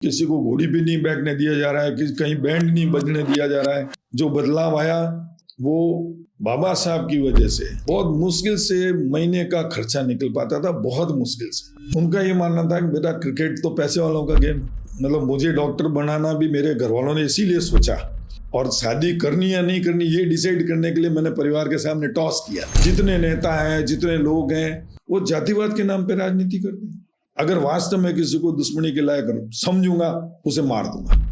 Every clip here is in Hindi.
किसी को घोड़ी पे नहीं बैठने दिया जा रहा है, किसी कहीं बैंड नहीं बजने दिया जा रहा है। जो बदलाव आया वो बाबा साहब की वजह से बहुत मुश्किल से महीने का खर्चा निकल पाता था, बहुत मुश्किल से। उनका ये मानना था कि बेटा क्रिकेट तो पैसे वालों का गेम, मतलब मुझे डॉक्टर बनाना भी मेरे घर वालों ने इसीलिए सोचा, और शादी करनी या नहीं करनी ये डिसाइड करने के लिए मैंने परिवार के सामने टॉस किया। जितने नेता हैं, जितने लोग हैं, वो जातिवाद के नाम पे राजनीति करते हैं। अगर वास्तव में किसी को दुश्मनी के लायक समझूंगा, उसे मार दूंगा।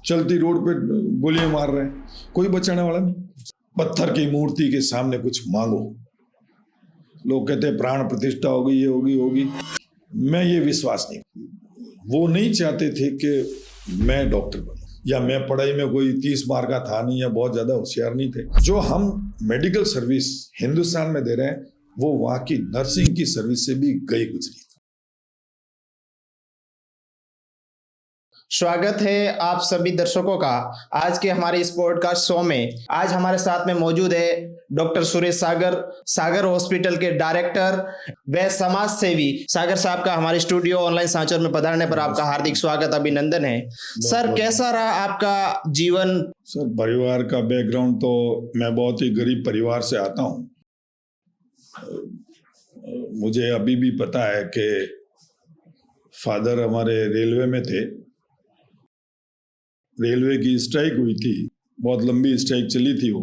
चलती रोड पे गोलियां मार रहे हैं, कोई बचाने वाला नहीं। पत्थर की मूर्ति के सामने कुछ मांगो, लोग कहते हैं प्राण प्रतिष्ठा होगी, ये होगी। मैं ये विश्वास नहीं, वो नहीं चाहते थे कि मैं डॉक्टर बनूं, या मैं पढ़ाई में कोई 30 मार्क का था नहीं, या बहुत ज्यादा होशियार नहीं थे। जो हम मेडिकल सर्विस हिंदुस्तान में दे रहे हैं, वो वहां की नर्सिंग की सर्विस से भी गई गुजरी। स्वागत है आप सभी दर्शकों का आज के हमारे इस पॉडकास्ट शो में। आज हमारे साथ में मौजूद है डॉक्टर सुरेश सागर हॉस्पिटल के डायरेक्टर व समाज सेवी। सागर साहब का हमारे स्टूडियो ऑनलाइन सांचौर में पधारने पर आपका हार्दिक स्वागत, अभिनंदन है। सर, कैसा रहा आपका जीवन? सर, परिवार का बैकग्राउंड तो मैं बहुत ही गरीब परिवार से आता हूँ। मुझे अभी भी पता है कि फादर हमारे रेलवे में थे। रेलवे की स्ट्राइक हुई थी, बहुत लंबी स्ट्राइक चली थी वो,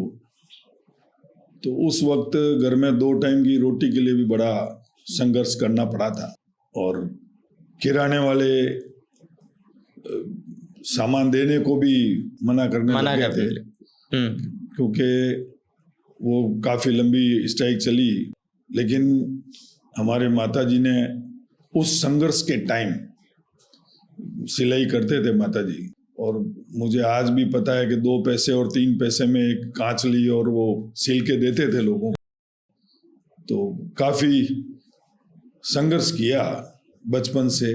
तो उस वक्त घर में 2 टाइम की रोटी के लिए भी बड़ा संघर्ष करना पड़ा था। और किराने वाले सामान देने को भी मना करने लगे थे, क्योंकि वो काफी लंबी स्ट्राइक चली। लेकिन हमारे माताजी ने उस संघर्ष के टाइम सिलाई करते थे माताजी, और मुझे आज भी पता है कि 2 पैसे और 3 पैसे में एक कांच ली और वो सिल के देते थे लोगों को। तो काफी संघर्ष किया बचपन से।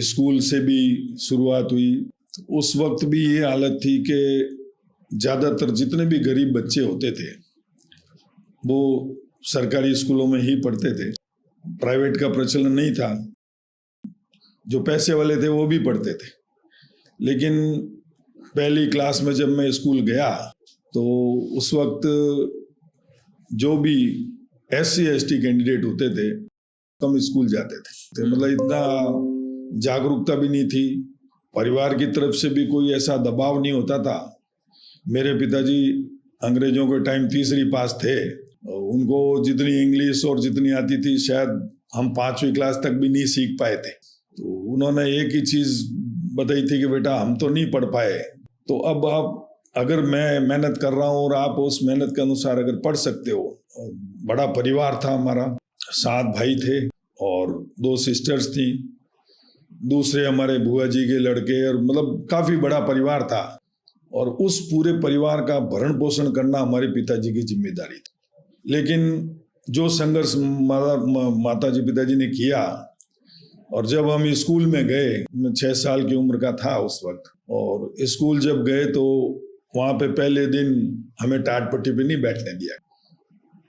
स्कूल से भी शुरुआत हुई। उस वक्त भी ये हालत थी कि ज्यादातर जितने भी गरीब बच्चे होते थे वो सरकारी स्कूलों में ही पढ़ते थे, प्राइवेट का प्रचलन नहीं था। जो पैसे वाले थे वो भी पढ़ते थे। लेकिन पहली क्लास में जब मैं स्कूल गया तो उस वक्त जो भी SC ST कैंडिडेट होते थे कम स्कूल जाते थे। मतलब इतना जागरूकता भी नहीं थी, परिवार की तरफ से भी कोई ऐसा दबाव नहीं होता था। मेरे पिताजी अंग्रेजों के टाइम तीसरी पास थे, उनको जितनी इंग्लिश और जितनी आती थी शायद हम 5वीं क्लास तक भी नहीं सीख पाए थे। तो उन्होंने एक ही चीज बताई थी कि बेटा हम तो नहीं पढ़ पाए, तो अब आप अगर मैं मेहनत कर रहा हूँ और आप उस मेहनत के अनुसार अगर पढ़ सकते हो। बड़ा परिवार था हमारा, 7 भाई थे और 2 सिस्टर्स थी, दूसरे हमारे बुआ जी के लड़के, और मतलब काफी बड़ा परिवार था। और उस पूरे परिवार का भरण पोषण करना हमारे पिताजी की जिम्मेदारी थी। लेकिन जो संघर्ष माता जी पिताजी ने किया, और जब हम स्कूल में गए, मैं 6 साल की उम्र का था उस वक्त, और स्कूल जब गए तो वहाँ पे पहले दिन हमें टाट पट्टी पे नहीं बैठने दिया।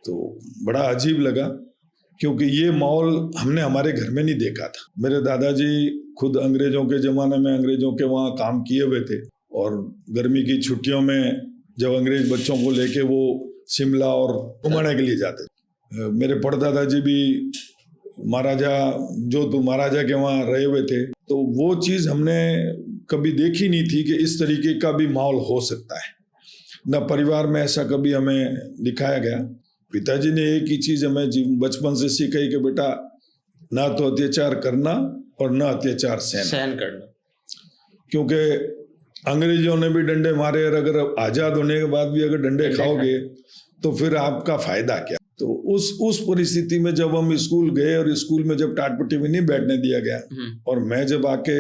तो बड़ा अजीब लगा, क्योंकि ये माहौल हमने हमारे घर में नहीं देखा था। मेरे दादाजी खुद अंग्रेजों के ज़माने में अंग्रेजों के वहाँ काम किए हुए थे, और गर्मी की छुट्टियों में जब अंग्रेज बच्चों को लेके वो शिमला और घुमाने के लिए जाते थे। मेरे परदादाजी भी जोधपुर महाराजा के वहाँ रहे हुए थे। तो वो चीज हमने कभी देखी नहीं थी कि इस तरीके का भी माहौल हो सकता है। न परिवार में ऐसा कभी हमें दिखाया गया। पिताजी ने एक ही चीज हमें बचपन से सिखाई कि बेटा ना तो अत्याचार करना और ना अत्याचार सहन करना। क्योंकि अंग्रेजों ने भी डंडे मारे, और अगर आजाद होने के बाद भी अगर डंडे खाओगे तो फिर आपका फायदा क्या। तो उस परिस्थिति में जब हम स्कूल गए, और स्कूल में जब टाट पट्टी में नहीं बैठने दिया गया, और मैं जब आके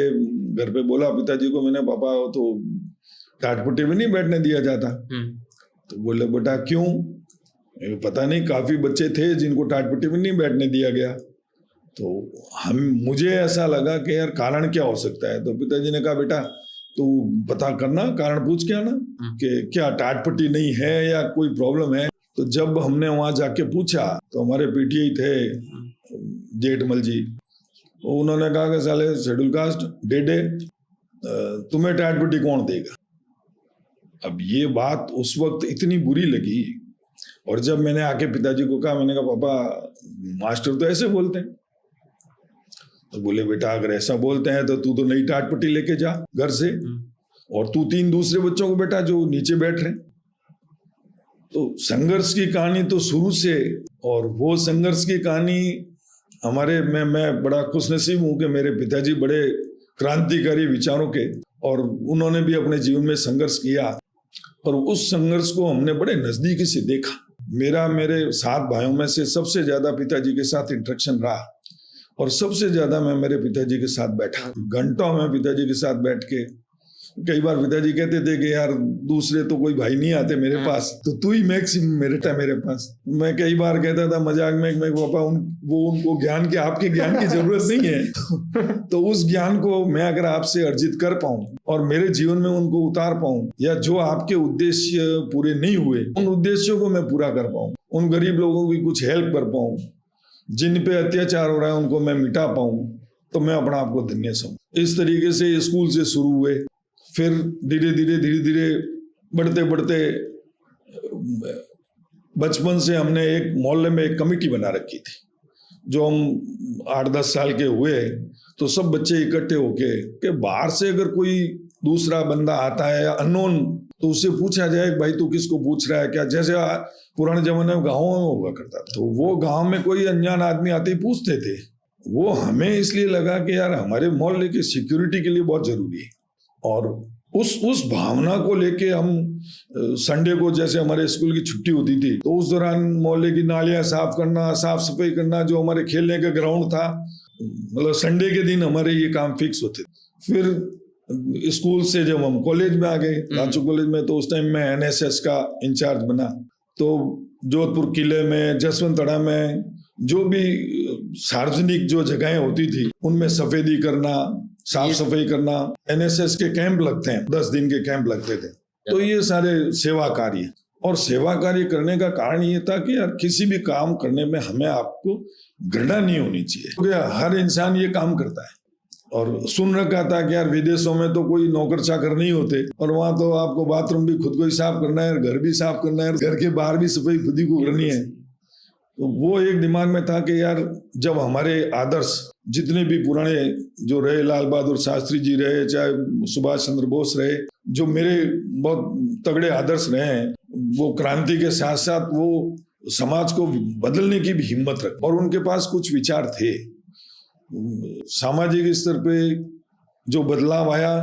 घर पे बोला पिताजी को, मैंने पापा तो टाट पट्टी में नहीं बैठने दिया जाता, तो बोले बेटा क्यों? पता नहीं, काफी बच्चे थे जिनको टाट पट्टी में नहीं बैठने दिया गया। तो मुझे ऐसा लगा कि यार कारण क्या हो सकता है। तो पिताजी ने कहा बेटा तू पता करना, कारण पूछ के आना कि क्या टाट पट्टी नहीं है या कोई प्रॉब्लम है। तो जब हमने वहां जाके पूछा तो हमारे PTI थे जेठमल जी, उन्होंने कहा कि साले शेड्यूल कास्ट डेडे, तुम्हें टाट पट्टी कौन देगा। अब ये बात उस वक्त इतनी बुरी लगी, और जब मैंने आके पिताजी को कहा, मैंने कहा पापा मास्टर तो ऐसे बोलते हैं, तो बोले बेटा अगर ऐसा बोलते हैं तो तू तो नई टाट पट्टी लेके जा घर से, और तू 3 दूसरे बच्चों को बेटा जो नीचे बैठ रहे हैं। तो संघर्ष की कहानी तो शुरू से, और वो संघर्ष की कहानी हमारे मैं बड़ा खुशनसीब हूं कि मेरे पिताजी बड़े क्रांतिकारी विचारों के, और उन्होंने भी अपने जीवन में संघर्ष किया, और उस संघर्ष को हमने बड़े नजदीकी से देखा। मेरे 7 भाइयों में से सबसे ज्यादा पिताजी के साथ इंटरेक्शन रहा, और सबसे ज्यादा मैं मेरे पिताजी के साथ बैठा, घंटों में पिताजी के साथ बैठ के। कई बार पिताजी कहते थे कि यार दूसरे तो कोई भाई नहीं आते मेरे पास, तो तू ही मैक्सिमम मेरे पास। मैं कई बार कहता था मजाक में पापा उनको ज्ञान के, आपके ज्ञान की जरूरत नहीं है, तो उस ज्ञान को मैं अगर आपसे अर्जित कर पाऊं और मेरे जीवन में उनको उतार पाऊं, या जो आपके उद्देश्य पूरे नहीं हुए उन उद्देश्यों को मैं पूरा कर पाऊं, उन गरीब लोगों की कुछ हेल्प कर पाऊं, जिन पे अत्याचार हो रहा है उनको मैं मिटा पाऊं, तो मैं अपना आपको धन्य समझूं। इस तरीके से स्कूल से शुरू हुए, फिर धीरे धीरे बढ़ते बचपन से हमने एक मोहल्ले में एक कमेटी बना रखी थी। जो हम 8-10 साल के हुए तो सब बच्चे इकट्ठे होके कि बाहर से अगर कोई दूसरा बंदा आता है या अननोन, तो उससे पूछा जाए भाई तू किसको पूछ रहा है क्या। जैसे पुराने जमाने में गाँव में हुआ करता था, तो वो गाँव में कोई अनजान आदमी आते ही पूछते थे। वो हमें इसलिए लगा कि यार हमारे मोहल्ले की सिक्योरिटी के लिए बहुत जरूरी है, और उस भावना को लेके हम संडे को, जैसे हमारे स्कूल की छुट्टी होती थी, तो उस दौरान मोहल्ले की नालियां साफ करना, साफ सफाई करना, जो हमारे खेलने का ग्राउंड था, मतलब संडे के दिन हमारे ये काम फिक्स होते थे। फिर स्कूल से जब हम कॉलेज में आ गए, रांची कॉलेज में, तो उस टाइम मैं एनएसएस का इंचार्ज बना। तो जोधपुर किले में, जसवंतड़ा में, जो भी सार्वजनिक जो जगहें होती थी उनमें सफेदी करना, साफ सफाई करना। एनएसएस के कैंप लगते हैं, 10 दिन के कैंप लगते थे, तो ये सारे सेवा कार्य। और सेवा कार्य करने का कारण ये था कि यार किसी भी काम करने में हमें आपको घृणा नहीं होनी चाहिए, क्योंकि हर इंसान ये काम करता है। और सुन रखा था कि यार विदेशों में तो कोई नौकर चाकर नहीं होते, और वहां तो आपको बाथरूम भी खुद को ही साफ करना है, घर भी साफ करना है, घर के बाहर भी सफाई खुद ही को करनी है। तो वो एक दिमाग में था कि यार जब हमारे आदर्श जितने भी पुराने जो रहे, लाल बहादुर शास्त्री जी रहे, चाहे सुभाष चंद्र बोस रहे, जो मेरे बहुत तगड़े आदर्श रहे हैं, वो क्रांति के साथ साथ वो समाज को बदलने की भी हिम्मत रख, और उनके पास कुछ विचार थे। सामाजिक स्तर पे जो बदलाव आया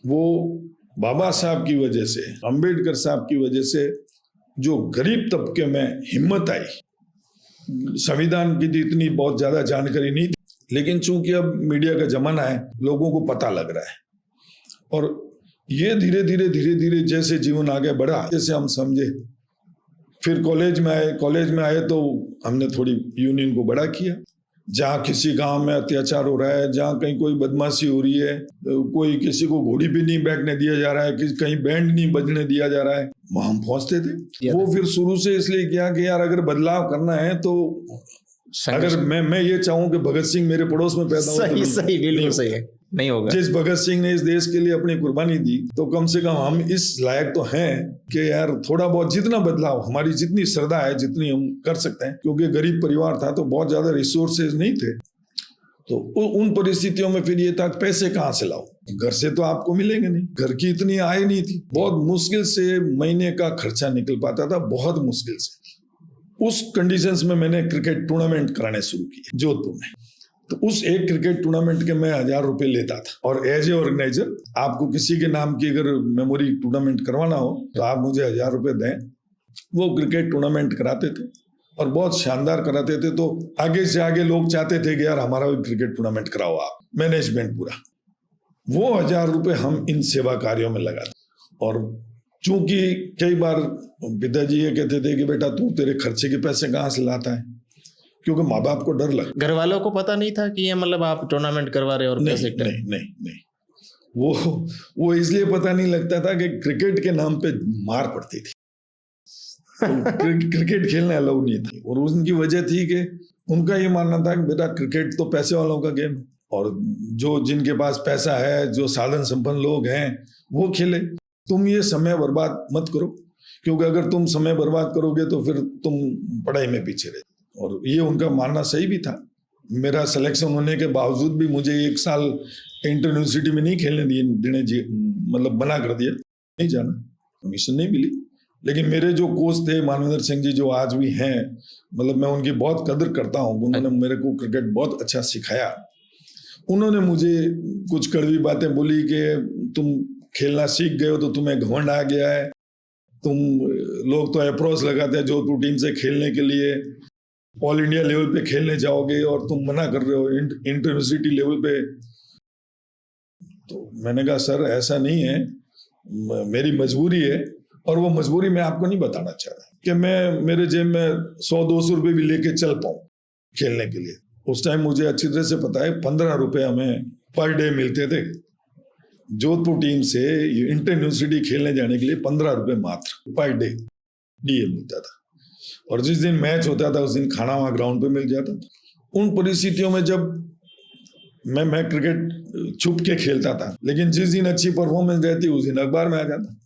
वो बाबा साहब की वजह से, अंबेडकर साहब की वजह से, जो गरीब तबके में हिम्मत आई। संविधान की तो इतनी बहुत ज्यादा जानकारी नहीं थी, लेकिन चूंकि अब मीडिया का जमाना है, लोगों को पता लग रहा है, और ये धीरे धीरे जैसे जीवन आगे बढ़ा, जैसे हम समझे। फिर कॉलेज में आए तो हमने थोड़ी यूनियन को बड़ा किया। जहाँ किसी गांव में अत्याचार हो रहा है, जहाँ कहीं कोई बदमाशी हो रही है, कोई किसी को घोड़ी पे नहीं बैठने दिया जा रहा है, कहीं बैंड नहीं बजने दिया जा रहा है, वहां हम पहुंचते थे। वो फिर शुरू से इसलिए किया कि यार अगर बदलाव करना है तो अगर मैं ये चाहूं कि भगत सिंह मेरे पड़ोस में पैदा हो, सही बिल्कुल सही है, नहीं होगा। जिस भगत सिंह ने इस देश के लिए अपनी कुर्बानी दी, तो कम से कम हम इस लायक तो हैं कि यार थोड़ा बहुत जितना बदलाव, हमारी जितनी श्रद्धा है, जितनी हम कर सकते हैं, क्योंकि गरीब परिवार था तो बहुत ज्यादा रिसोर्सेज नहीं थे। तो उन परिस्थितियों में फिर ये था पैसे कहाँ से लाओ, घर से तो आपको मिलेंगे नहीं, घर की इतनी आय नहीं थी, बहुत मुश्किल से महीने का खर्चा निकल पाता था, बहुत मुश्किल से। उस कंडीशंस में मैंने क्रिकेट टूर्नामेंट कराने शुरू किए जोधपुर में। तो उस एक क्रिकेट टूर्नामेंट के मैं 1000 रुपए लेता था, और एज ए ऑर्गेनाइजर आपको किसी के नाम की अगर मेमोरी टूर्नामेंट करवाना हो तो आप मुझे 1000 रुपए दें। वो क्रिकेट टूर्नामेंट कराते थे और बहुत शानदार कराते थे। तो आगे से आगे लोग चाहते थे कि यार हमारा भी क्रिकेट टूर्नामेंट कराओ आप, मैनेजमेंट पूरा। वो 1000 रुपए हम इन सेवा कार्यों में लगाते। और चूंकि कई बार पिताजी ये कहते थे कि बेटा तू तेरे खर्चे के पैसे कहाँ से लाता है, क्योंकि माँ बाप को डर लगता। घर वालों को पता नहीं था कि ये मतलब आप टूर्नामेंट करवा रहे हो और पैसे? नहीं, वो इसलिए पता नहीं लगता था कि क्रिकेट के नाम पे मार पड़ती थी। तो क्रिकेट खेलना अलाउ नहीं था, और उनकी वजह थी कि उनका ये मानना था कि बेटा क्रिकेट तो पैसे वालों का गेम है और जो जिनके पास पैसा है, जो साधन संपन्न लोग हैं, वो खेले। तुम ये समय बर्बाद मत करो, क्योंकि अगर तुम समय बर्बाद करोगे तो फिर तुम पढ़ाई में पीछे रहे। और ये उनका मानना सही भी था। मेरा सिलेक्शन होने के बावजूद भी मुझे 1 साल इंटर यूनिवर्सिटी में नहीं खेलने देने मतलब मना कर दिया, नहीं जाना, परमिशन नहीं मिली। लेकिन मेरे जो कोच थे मानवेंद्र सिंह जी, जो आज भी हैं, मतलब मैं उनकी बहुत कदर करता हूँ। उन्होंने मेरे को क्रिकेट बहुत अच्छा सिखाया। उन्होंने मुझे कुछ कड़वी बातें बोली कि तुम खेलना सीख गए हो तो तुम्हें घमंड आ गया है, तुम लोग तो अप्रोच लगाते हैं जोधपुर टीम से खेलने के लिए, ऑल इंडिया लेवल पे खेलने जाओगे और तुम मना कर रहे हो इंटर यूनिवर्सिटी लेवल पे। तो मैंने कहा सर ऐसा नहीं है, मेरी मजबूरी है, और वो मजबूरी मैं आपको नहीं बताना चाह रहा कि मैं मेरे जेब में 100-200 रुपये भी लेके चल पाऊँ खेलने के लिए। उस टाइम मुझे अच्छी तरह से पता है 15 रुपये हमें पर डे मिलते थे। जोधपुर टीम से इंटर यूनिवर्सिटी खेलने जाने के लिए 15 रुपये मात्र पर डे डीए मिलता था। और जिस दिन मैच होता था उस दिन खाना वहाँ ग्राउंड पे मिल जाता था। उन परिस्थितियों में जब मैं क्रिकेट छुप के खेलता था, लेकिन जिस दिन अच्छी परफॉर्मेंस रहती उस दिन अखबार में आ जाता।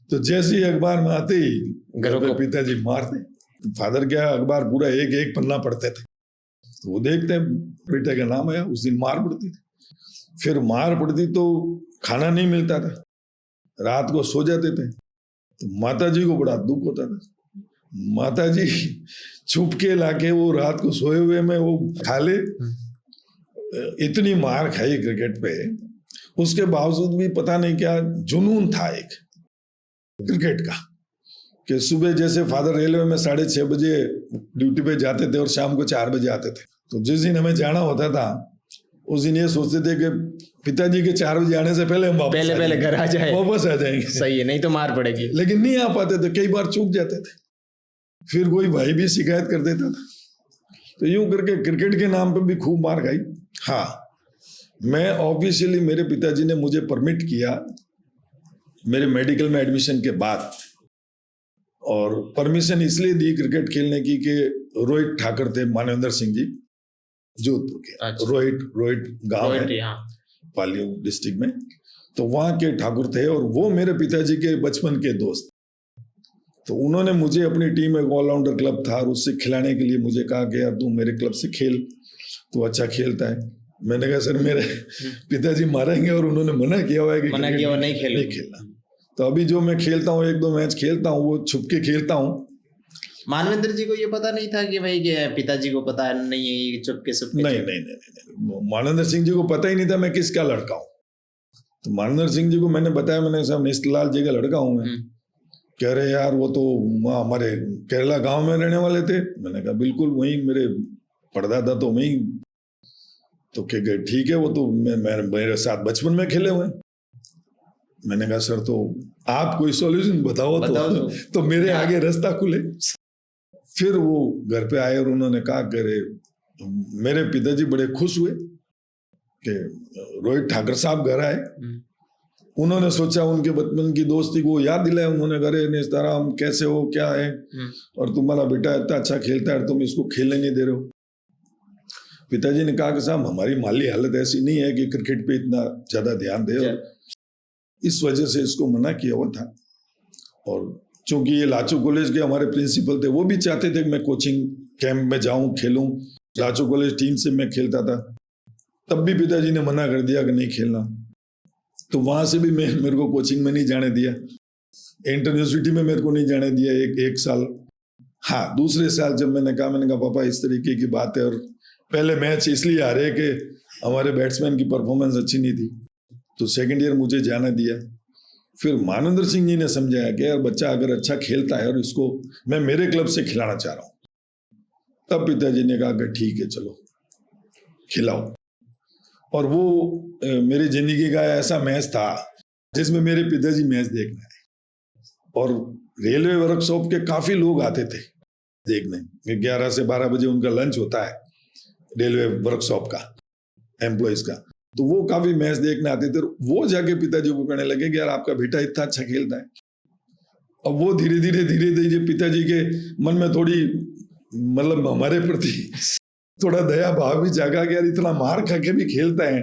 तो जैसे ही अखबार में आते ही घर पे पिताजी मारते। फादर क्या अखबार पूरा एक पन्ना पढ़ते थे, तो वो देखते बेटे का नाम आया, उस दिन मार पड़ती थी। फिर मार पड़ती तो खाना नहीं मिलता था, रात को सो जाते थे। तो माताजी को बड़ा दुख होता था। माताजी छुप के लाके वो रात को सोए हुए में वो खा ले। इतनी मार खाई क्रिकेट पे, उसके बावजूद भी पता नहीं क्या जुनून था एक क्रिकेट का, कि सुबह जैसे फादर रेलवे में 6:30 बजे ड्यूटी पे जाते थे और शाम को 4 बजे आते थे। तो जिस दिन हमें जाना होता था उस दिन ये सोचते थे कि पिताजी के 4 बजे आने से पहले हम पहले घर आ जाए, वापस आ जाएंगे। सही है, नहीं तो मार पड़ेगी। लेकिन नहीं आ पाते थे, कई बार चूक जाते थे, फिर कोई भाई भी शिकायत कर देता था। तो यूं करके क्रिकेट के नाम पे भी खूब मार खाई। हाँ, मैं ऑफिशियली मेरे पिताजी ने मुझे परमिट किया मेरे मेडिकल में एडमिशन के बाद, और परमिशन इसलिए दी क्रिकेट खेलने की कि रोहित ठाकर थे, मानवेंद्र सिंह जी, जोधपुर के। अच्छा। रोहित गांव है पाली डिस्ट्रिक्ट में, तो वहां के ठाकुर थे और वो मेरे पिताजी के बचपन के दोस्त। तो उन्होंने मुझे अपनी टीम में, ऑलराउंडर क्लब था, और उससे खिलाने के लिए मुझे कहा कि यार तू मेरे क्लब से खेल, तू अच्छा खेलता है। मैंने कहा सर मेरे पिताजी मारेंगे और उन्होंने मना किया हुआ है कि नहीं खेलना। तो अभी जो मैं खेलता हूँ, 1-2 मैच खेलता हूँ, वो छुप के खेलता हूँ। मानवेंद्र जी को ये पता नहीं था कि भाई पिताजी को पता नहीं है, ये चुपके से? नहीं, मानवेंद्र सिंह जी को पता ही नहीं था मैं किसका लड़का हूँ। तो मानवेंद्र सिंह जी को मैंने बताया, मैंने साहब निस्तलाल जी का लड़का हूँ मैं। कह रहे यार वो तो हमारे केरला गांव में रहने वाले थे। मैंने कहा बिल्कुल वहीं मेरे पड़दादा तो वहीं। तो कह गए ठीक है, वो तो मेरे साथ बचपन में खेले हुए। मैंने कहा सर तो आप कोई सॉल्यूशन बताओ तो मेरे आगे रास्ता खुले। फिर वो घर पे आए और उन्होंने कहा करे, मेरे पिताजी बड़े खुश हुए कि रोहित ठाकर साहब घर आए। उन्होंने सोचा उनके बचपन की दोस्ती को याद दिलाया। उन्होंने कहा नेस्ताराम कैसे हो, क्या है, और तुम्हारा बेटा इतना अच्छा खेलता है, तुम इसको खेलने नहीं दे रहे हो। पिताजी ने कहा कि साहब हमारी माली हालत ऐसी नहीं है कि क्रिकेट पे इतना ज्यादा ध्यान दे, और इस वजह से इसको मना किया हुआ था। और चूंकि ये लाचू कॉलेज के हमारे प्रिंसिपल थे, वो भी चाहते थे कि मैं कोचिंग कैंप में जाऊं, खेलूं। लाचू कॉलेज टीम से मैं खेलता था, तब भी पिताजी ने मना कर दिया कि नहीं खेलना। तो वहां से भी मेरे को कोचिंग में नहीं जाने दिया, इंटर यूनिवर्सिटी में मेरे को नहीं जाने दिया एक साल। हाँ, दूसरे साल जब मैंने कहा पापा इस तरीके की बात है, और पहले मैच इसलिए आ रहे कि हमारे बैट्समैन की परफॉर्मेंस अच्छी नहीं थी, तो सेकंड ईयर मुझे जाना दिया। फिर मानवेंद्र सिंह जी ने समझाया कि यार बच्चा अगर अच्छा खेलता है और इसको मैं मेरे क्लब से खिलाना चाह रहा हूँ, तब पिताजी ने कहा कि ठीक है चलो खिलाओ। और वो मेरी जिंदगी का ऐसा मैच था जिसमें मेरे पिताजी मैच देखने आए, और रेलवे वर्कशॉप के काफी लोग आते थे देखने। 11 से 12 बजे उनका लंच होता है रेलवे वर्कशॉप का, एम्प्लॉइज का। तो वो काफी मैच देखने आते थे। वो जाके पिताजी को कहने लगे कि यार आपका बेटा इतना अच्छा खेलता है। अब वो धीरे धीरे पिताजी के मन में थोड़ी मतलब हमारे प्रति थोड़ा दया भाव भी जागा कि यार इतना मार खा के भी खेलता है,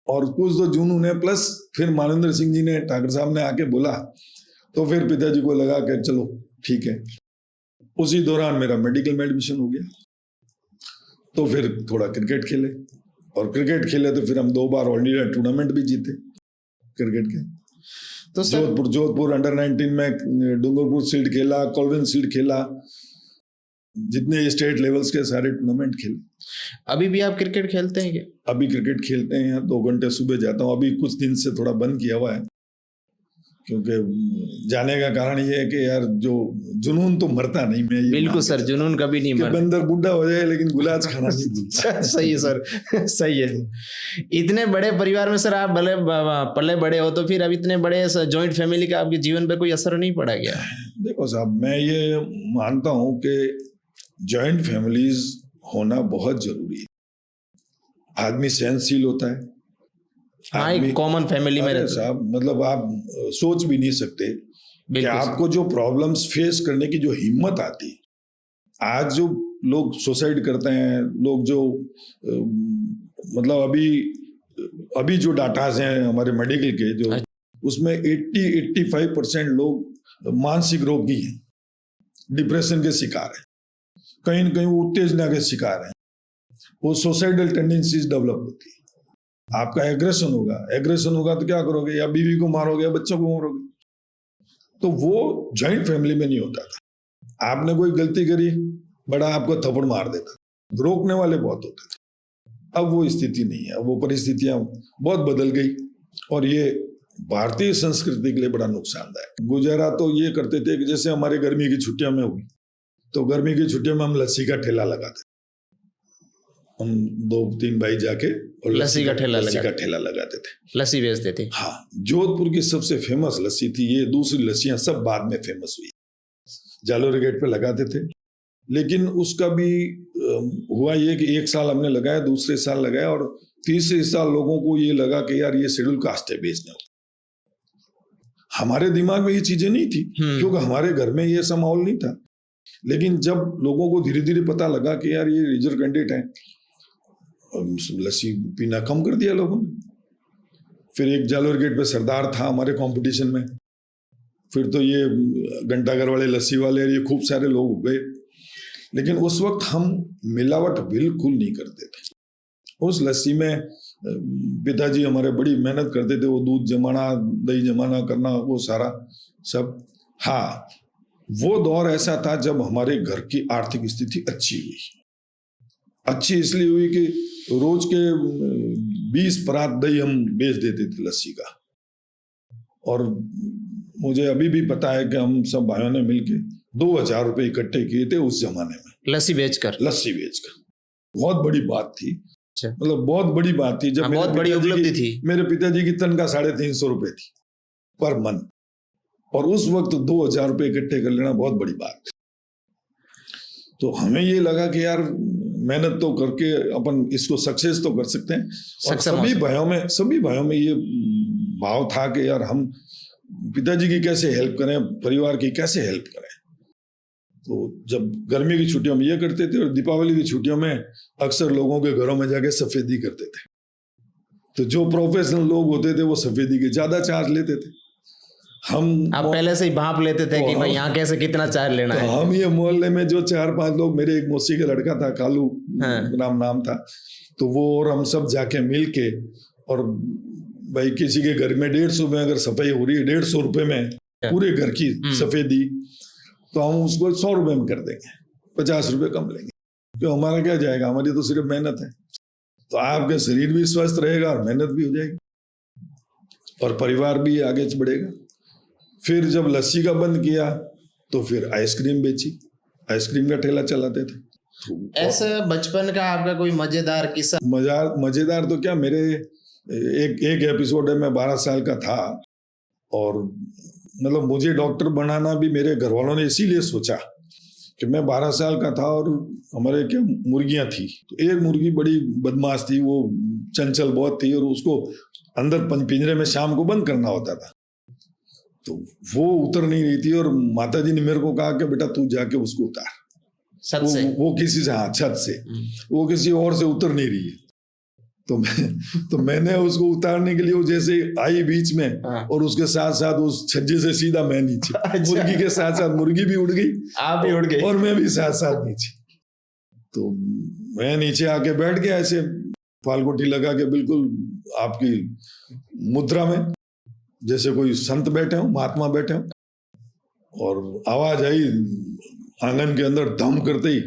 और कुछ तो जुनून है। प्लस फिर मानवेंद्र सिंह जी ने, ठाकर साहब ने आके बोला, तो फिर पिताजी को लगा कि चलो ठीक है। उसी दौरान मेरा मेडिकल में एडमिशन हो गया, तो फिर थोड़ा क्रिकेट खेले, और क्रिकेट खेले तो फिर हम 2 बार ऑल इंडिया टूर्नामेंट भी जीते क्रिकेट के। तो सर जोधपुर अंडर 19 में डूंगरपुर सील्ड खेला, कॉल्विन सील्ड खेला, जितने स्टेट लेवल्स के सारे टूर्नामेंट खेले। अभी भी आप क्रिकेट खेलते हैं क्या? अभी क्रिकेट खेलते हैं, 2 घंटे सुबह जाता हूँ। अभी कुछ दिन से थोड़ा बंद किया हुआ है, क्योंकि जाने का कारण ये है कि यार जो जुनून तो मरता नहीं। मैं ये बिल्कुल सर, जुनून कभी नहीं मरता। बंदर बूढ़ा हो जाए लेकिन गुलाज खाना नहीं भूलता। सही है सर, सही है। इतने बड़े परिवार में सर आप भले पले बड़े हो, तो फिर अब इतने बड़े जॉइंट फैमिली का आपके जीवन पे कोई असर नहीं पड़ा क्या? देखो साहब, मैं ये मानता हूँ कि जॉइंट फैमिलीज होना बहुत जरूरी है। आदमी सहनशील होता है। हाँ, एक कॉमन फैमिली में अरे रहते साहब, मतलब आप सोच भी नहीं सकते कि बिल्कुल सर। आपको जो प्रॉब्लम्स फेस करने की जो हिम्मत आती, आज जो लोग सुसाइड करते हैं, लोग जो मतलब अभी जो डाटाज हैं हमारे मेडिकल के, जो उसमें 80-85% लोग मानसिक रोगी हैं, डिप्रेशन के शिकार हैं, कहीं न कहीं उत्तेजना के शिकार हैं, वो सुसाइडल टेंडेंसीज डेवलप होती है। आपका एग्रेशन होगा तो क्या करोगे? या बीवी को मारोगे या बच्चों को मारोगे। तो वो जॉइंट फैमिली में नहीं होता था। आपने कोई गलती करी, बड़ा आपको थप्पड़ मार देता, रोकने वाले बहुत होते थे। अब वो स्थिति नहीं है, वो परिस्थितियां बहुत बदल गई, और ये भारतीय संस्कृति के लिए बड़ा नुकसानदायक। गुजारा तो ये करते थे कि जैसे हमारे गर्मी की छुट्टियां में हुई, तो गर्मी की छुट्टियों में हम लस्सी का ठेला लगाते, हम 2-3 भाई जाके और लस्सी का ठेला लगाते थे, लस्सी बेचते थे। हाँ, जोधपुर की सबसे फेमस लस्सी थी ये। दूसरी लस्सियां सब बाद में फेमस हुई। जालोर गेट पे लगाते थे, लेकिन उसका भी हुआ ये कि 1 साल हमने लगाया, दूसरे साल लगाया, और तीसरे साल लोगों को ये लगा कि यार ये शेड्यूल कास्ट है बेचने को। हमारे दिमाग में ये चीजें नहीं थी, क्योंकि हमारे घर में ये सब माहौल नहीं था। लेकिन जब लोगों को धीरे धीरे पता लगा कि यार ये रिजर्व कैंडिडेट है, लस्सी पीना कम कर दिया लोगों ने। फिर एक जालोर गेट पे सरदार था हमारे कंपटीशन में, फिर तो ये घंटाघर वाले, लस्सी वाले, ये खूब सारे लोग हो गए। लेकिन उस वक्त हम मिलावट बिल्कुल नहीं करते थे। उस लस्सी में पिताजी हमारे बड़ी मेहनत करते थे, वो दूध जमाना, दही जमाना करना, वो सारा सब। हाँ, वो दौर ऐसा था जब हमारे घर की आर्थिक स्थिति अच्छी हुई। अच्छी इसलिए हुई कि रोज के 20 परात दही हम बेच देते थे लस्सी का। और मुझे अभी भी पता है कि हम सब भाइयों ने मिलके 2000 रुपए इकट्ठे किए थे उस जमाने में, लस्सी बेचकर। बहुत बड़ी बात थी, मतलब बहुत बड़ी बात थी। जब बहुत बड़ी उपलब्धि थी। मेरे पिताजी की तनख्वाह 350 रुपए थी पर मंथ, और उस वक्त 2000 रुपए इकट्ठे कर लेना बहुत बड़ी बात थी। तो हमें ये लगा कि यार मेहनत तो करके अपन इसको सक्सेस तो कर सकते हैं। और सभी भाइयों में ये भाव था कि यार हम पिताजी की कैसे हेल्प करें, परिवार की कैसे हेल्प करें। तो जब गर्मी की छुट्टियों में ये करते थे, और दीपावली की छुट्टियों में अक्सर लोगों के घरों में जाके सफेदी करते थे। तो जो प्रोफेशनल लोग होते थे वो सफेदी के ज्यादा चार्ज लेते थे। आप पहले से ही भाप लेते थे कि भाई यहाँ कैसे कितना चार्ज लेना है। हम ये मोहल्ले में जो 4-5 लोग, मेरे एक मौसी का लड़का था, कालू नाम था, तो वो और हम सब जाके मिल के, और भाई किसी के घर में 150 में अगर सफाई हो रही है, 150 रुपए में पूरे घर की सफेदी, तो हम उसको 100 रुपए में कर देंगे, 50 रुपए कम लेंगे। तो हमारा क्या जाएगा, हमारी तो सिर्फ मेहनत है। तो आपका शरीर भी स्वस्थ रहेगा और मेहनत भी हो जाएगी, और परिवार भी आगे बढ़ेगा। फिर जब लस्सी का बंद किया तो फिर आइसक्रीम बेची, आइसक्रीम का ठेला चलाते थे। ऐसा बचपन का आपका कोई मजेदार किस्सा? मजेदार तो क्या, मेरे एक एपिसोड है, मैं 12 साल का था, और मतलब मुझे डॉक्टर बनाना भी मेरे घर वालों ने इसीलिए सोचा कि मैं 12 साल का था, और हमारे क्या मुर्गियां थी, तो एक मुर्गी बड़ी बदमाश थी, वो चंचल बहुत थी, और उसको अंदर पिंजरे में शाम को बंद करना होता था। तो वो उतर नहीं रही थी, और माताजी ने मेरे को कहा कि बेटा तू जाके उसको उतार। छत से? वो किसी से, हाँ, छत से, वो किसी और से उतर नहीं रही है। तो मैंने उसको उतारने के लिए, वो जैसे आई बीच में, हाँ। और उसके साथ साथ उस छज्जे से सीधा मैं नीचे। अच्छा। मुर्गी के साथ साथ मुर्गी भी उड़ गई, आप भी उड़ गए? और मैं भी साथ साथ नीचे। तो मैं नीचे आके बैठ गया ऐसे फालकोटी लगा के, बिल्कुल आपकी मुद्रा में, जैसे कोई संत बैठे हो, महात्मा बैठे हो। और आवाज आई आंगन के अंदर, धम करते ही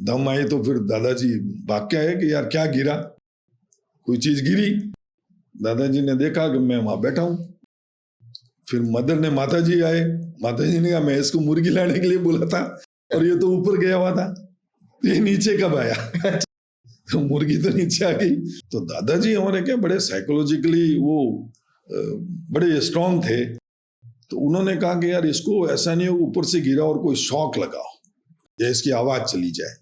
दम आई, तो फिर दादाजी भाग के आए कि यार क्या गिरा, कोई चीज गिरी। दादाजी ने देखा कि मैं वहां बैठा हूं। फिर मदर ने, माताजी आए, माताजी ने कहा मैं इसको मुर्गी लाने के लिए बोला था और ये तो ऊपर गया हुआ था, ये नीचे कब आया? तो मुर्गी तो नीचे आ गई। तो दादाजी हमारे क्या बड़े साइकोलॉजिकली वो बड़े स्ट्रांग थे। तो उन्होंने कहा कि यार इसको ऐसा नहीं हो ऊपर से गिरा और कोई शॉक लगाओ या इसकी आवाज चली जाए।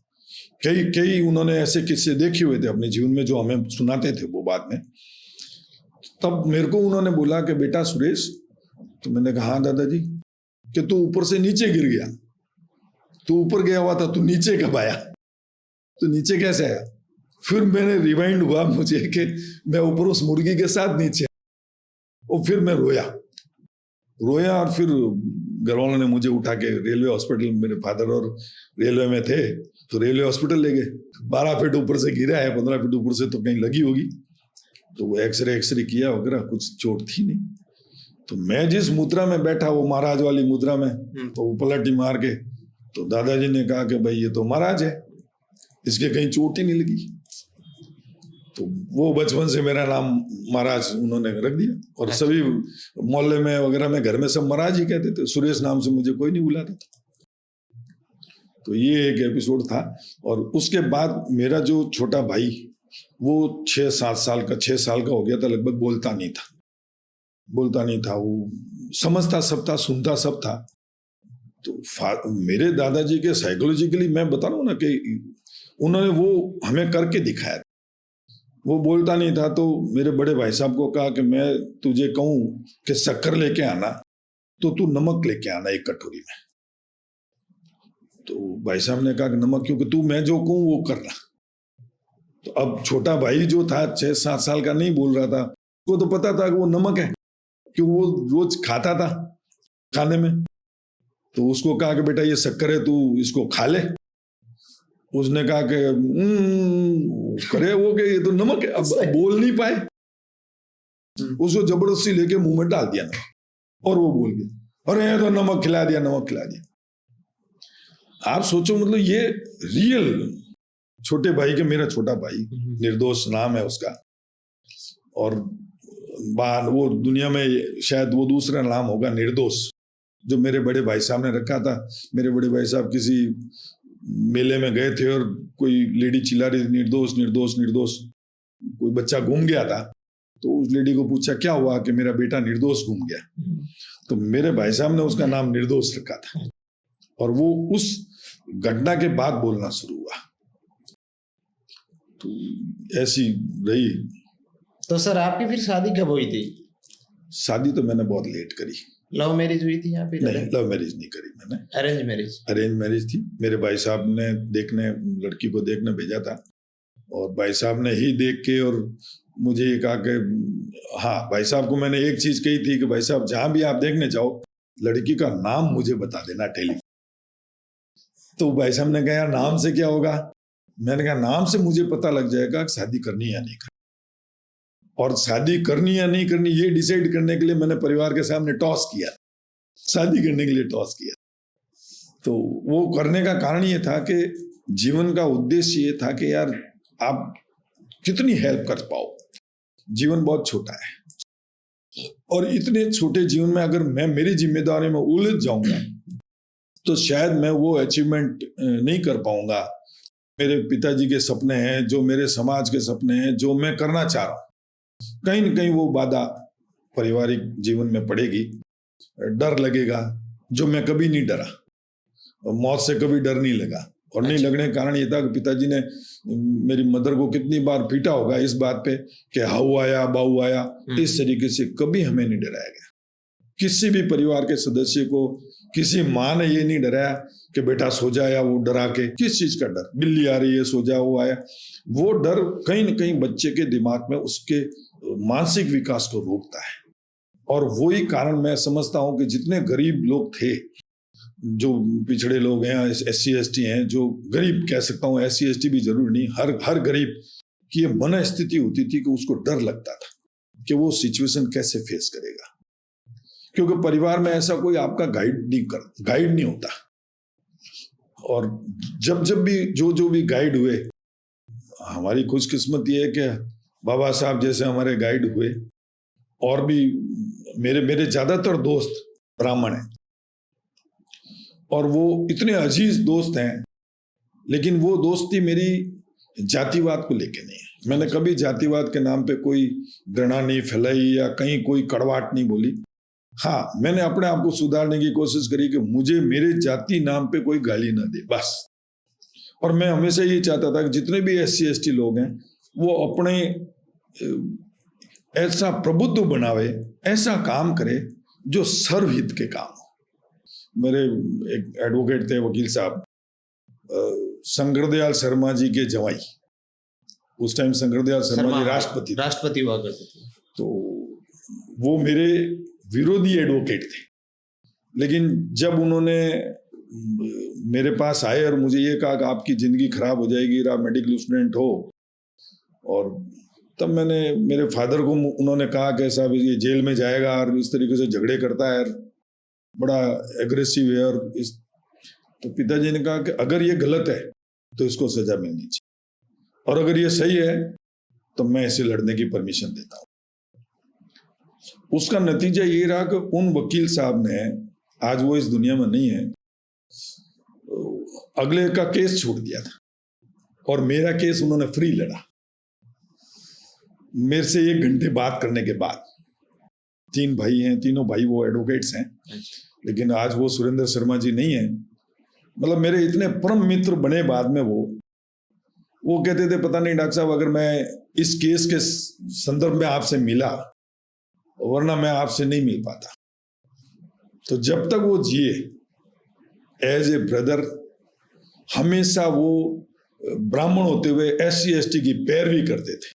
कई उन्होंने ऐसे किस्से देखे हुए थे अपने जीवन में जो हमें सुनाते थे वो बाद में। तब मेरे को उन्होंने बोला कि बेटा सुरेश, तो मैंने कहा हाँ दादाजी, कि तू ऊपर से नीचे गिर गया, तू ऊपर गया हुआ था, तू नीचे कब आया, तो नीचे कैसे आया? फिर मैंने रिवाइंड हुआ मुझे कि मैं ऊपर उस मुर्गी के साथ नीचे, और फिर मैं रोया और फिर घर वालों ने मुझे उठा के रेलवे हॉस्पिटल, मेरे फादर और रेलवे में थे तो रेलवे हॉस्पिटल ले गए। 12 फीट ऊपर से गिरा है, 15 फीट ऊपर से तो कहीं लगी होगी। तो वो एक्सरे किया वगैरह, कुछ चोट थी नहीं। तो मैं जिस मुद्रा में बैठा, वो महाराज वाली मुद्रा में, तो वो पलटी मार के, तो दादाजी ने कहा कि भाई ये तो महाराज है, इसके कहीं चोट ही नहीं लगी। तो वो बचपन से मेरा नाम महाराज उन्होंने रख दिया, और सभी मोहल्ले में वगैरह में, घर में सब महाराज ही कहते थे, सुरेश नाम से मुझे कोई नहीं बुलाता था। तो ये एक एपिसोड था। और उसके बाद मेरा जो छोटा भाई, वो 6-7 साल का, 6 साल का हो गया था लगभग, बोलता नहीं था, वो समझता सब था, सुनता सब था। तो मेरे दादाजी के साइकोलॉजिकली मैं बता रहा हूँ ना कि उन्होंने वो हमें करके दिखाया। वो बोलता नहीं था, तो मेरे बड़े भाई साहब को कहा कि मैं तुझे कहूं कि शक्कर लेके आना, तो तू नमक लेके आना एक कटोरी में। तो भाई साहब ने कहा कि नमक क्योंकि तू मैं जो कहूं वो करना। तो अब छोटा भाई जो था 6-7 साल का नहीं बोल रहा था, उसको तो पता था कि वो नमक है, क्योंकि वो रोज खाता था खाने में। तो उसको कहा कि बेटा ये शक्कर है, तू इसको खा ले। उसने कहा कि करे वो कि ये तो नमक है। अब बोल नहीं पाए, उसको जबरदस्ती लेके मुंह में डाल दिया ना, और वो बोल गया, अरे ये तो नमक खिला दिया। आप सोचो, मतलब ये रियल छोटे भाई के, मेरा छोटा भाई निर्दोष नाम है उसका, और बाहर वो दुनिया में शायद वो दूसरा नाम होगा निर्दोष, जो मेरे बड़े भाई साहब ने रखा था। मेरे बड़े भाई साहब किसी मेले में गए थे और कोई लेडी चिल्ला रही थी निर्दोष निर्दोष निर्दोष। कोई बच्चा घूम गया था, तो उस लेडी को पूछा क्या हुआ, कि मेरा बेटा निर्दोष घूम गया। तो मेरे भाई साहब ने उसका नाम निर्दोष रखा था, और वो उस घटना के बाद बोलना शुरू हुआ। तो ऐसी रही। तो सर आपकी फिर शादी कब हुई थी? शादी तो मैंने बहुत लेट करी। लव मैरिज हुई थी यहाँ पे? नहीं, लव मैरिज नहीं करी मैंने, अरेंज मैरिज थी। मेरे भाई साहब ने लड़की को देखने भेजा था, और भाई साहब ने ही देख के और मुझे ये कहा कि हाँ, भाई साहब को मैंने एक चीज कही थी कि भाई साहब जहां भी आप देखने जाओ, लड़की का नाम मुझे बता देना टेलीफोन। तो भाई साहब ने कहा यार नाम से क्या होगा? मैंने कहा नाम से मुझे पता लग जाएगा कि शादी करनी या नहीं करनी, और शादी करनी या नहीं करनी ये डिसाइड करने के लिए मैंने परिवार के सामने टॉस किया, शादी करने के लिए टॉस किया। तो वो करने का कारण ये था कि जीवन का उद्देश्य ये था कि यार आप कितनी हेल्प कर पाओ, जीवन बहुत छोटा है, और इतने छोटे जीवन में अगर मैं मेरी जिम्मेदारी में उलझ जाऊंगा तो शायद मैं वो अचीवमेंट नहीं कर पाऊंगा। मेरे पिताजी के सपने हैं, जो मेरे समाज के सपने हैं, जो मैं करना चाह रहा हूं, कहीं न कहीं वो बाधा पारिवारिक जीवन में पड़ेगी। डर लगेगा, जो मैं कभी नहीं डरा, और मौत से कभी डर नहीं लगा। और नहीं लगने का कारण ये था कि पिताजी ने मेरी मदर को कितनी बार पीटा होगा इस बात पे कि हाउ आया बाऊ आया, इस तरीके से कभी हमें नहीं डराया गया। किसी भी परिवार के सदस्य को किसी माँ ने ये नहीं डराया कि बेटा सो जा, या वो डरा के, किस चीज का डर, बिल्ली आ रही है सो जा, वो आया, वो डर कहीं ना कहीं बच्चे के दिमाग में उसके मानसिक विकास को रोकता है। और वही कारण मैं समझता हूं कि जितने गरीब लोग थे, जो पिछड़े लोग हैं, SC ST हैं, जो गरीब कह सकता हूँ, SC ST भी जरूरी नहीं, हर गरीब की ये मन स्थिति होती थी कि उसको डर लगता था कि वो सिचुएशन कैसे फेस करेगा, क्योंकि परिवार में ऐसा कोई आपका गाइड नहीं होता। और जब भी जो भी गाइड हुए, हमारी खुशकिस्मत ये है कि बाबा साहब जैसे हमारे गाइड हुए, और भी मेरे ज्यादातर दोस्त ब्राह्मण हैं, और वो इतने अजीज दोस्त हैं, लेकिन वो दोस्ती मेरी जातिवाद को लेके नहीं है। मैंने कभी जातिवाद के नाम पे कोई घृणा नहीं फैलाई या कहीं कोई कड़वाहट नहीं बोली। हाँ, मैंने अपने आप को सुधारने की कोशिश करी कि मुझे मेरे जाति नाम पे कोई गाली ना दे, बस। और मैं हमेशा ये चाहता था कि जितने भी SC ST लोग हैं वो अपने ऐसा प्रभुत्व बनावे, ऐसा काम करे जो सर्वहित के काम हो। मेरे एक एडवोकेट थे, वकील साहब, शंकरदयाल शर्मा जी के जवाई, उस टाइम शंकरदयाल शर्मा जी राष्ट्रपति हुआ करते थे। तो वो मेरे विरोधी एडवोकेट थे, लेकिन जब उन्होंने मेरे पास आए और मुझे ये कहा कि आपकी जिंदगी खराब हो जाएगी, आप मेडिकल स्टूडेंट हो, और तब मैंने मेरे फादर को उन्होंने कहा कि साहब ये जेल में जाएगा और इस तरीके से झगड़े करता है, बड़ा एग्रेसिव है, और तो पिताजी ने कहा कि अगर ये गलत है तो इसको सजा मिलनी चाहिए, और अगर ये सही है तो मैं इसे लड़ने की परमिशन देता हूं। उसका नतीजा ये रहा कि उन वकील साहब ने, आज वो इस दुनिया में नहीं है, अगले का केस छोड़ दिया था, और मेरा केस उन्होंने फ्री लड़ा। मेरे से 1 घंटे बात करने के बाद, 3 भाई हैं, तीनों भाई वो एडवोकेट्स हैं, लेकिन आज वो सुरेंद्र शर्मा जी नहीं है, मतलब मेरे इतने परम मित्र बने बाद में, वो कहते थे पता नहीं डॉक्टर साहब, अगर मैं इस केस के संदर्भ में आपसे मिला, वरना मैं आपसे नहीं मिल पाता। तो जब तक वो जिए, एज ए ब्रदर, हमेशा वो ब्राह्मण होते हुए SC ST की पैरवी करते थे।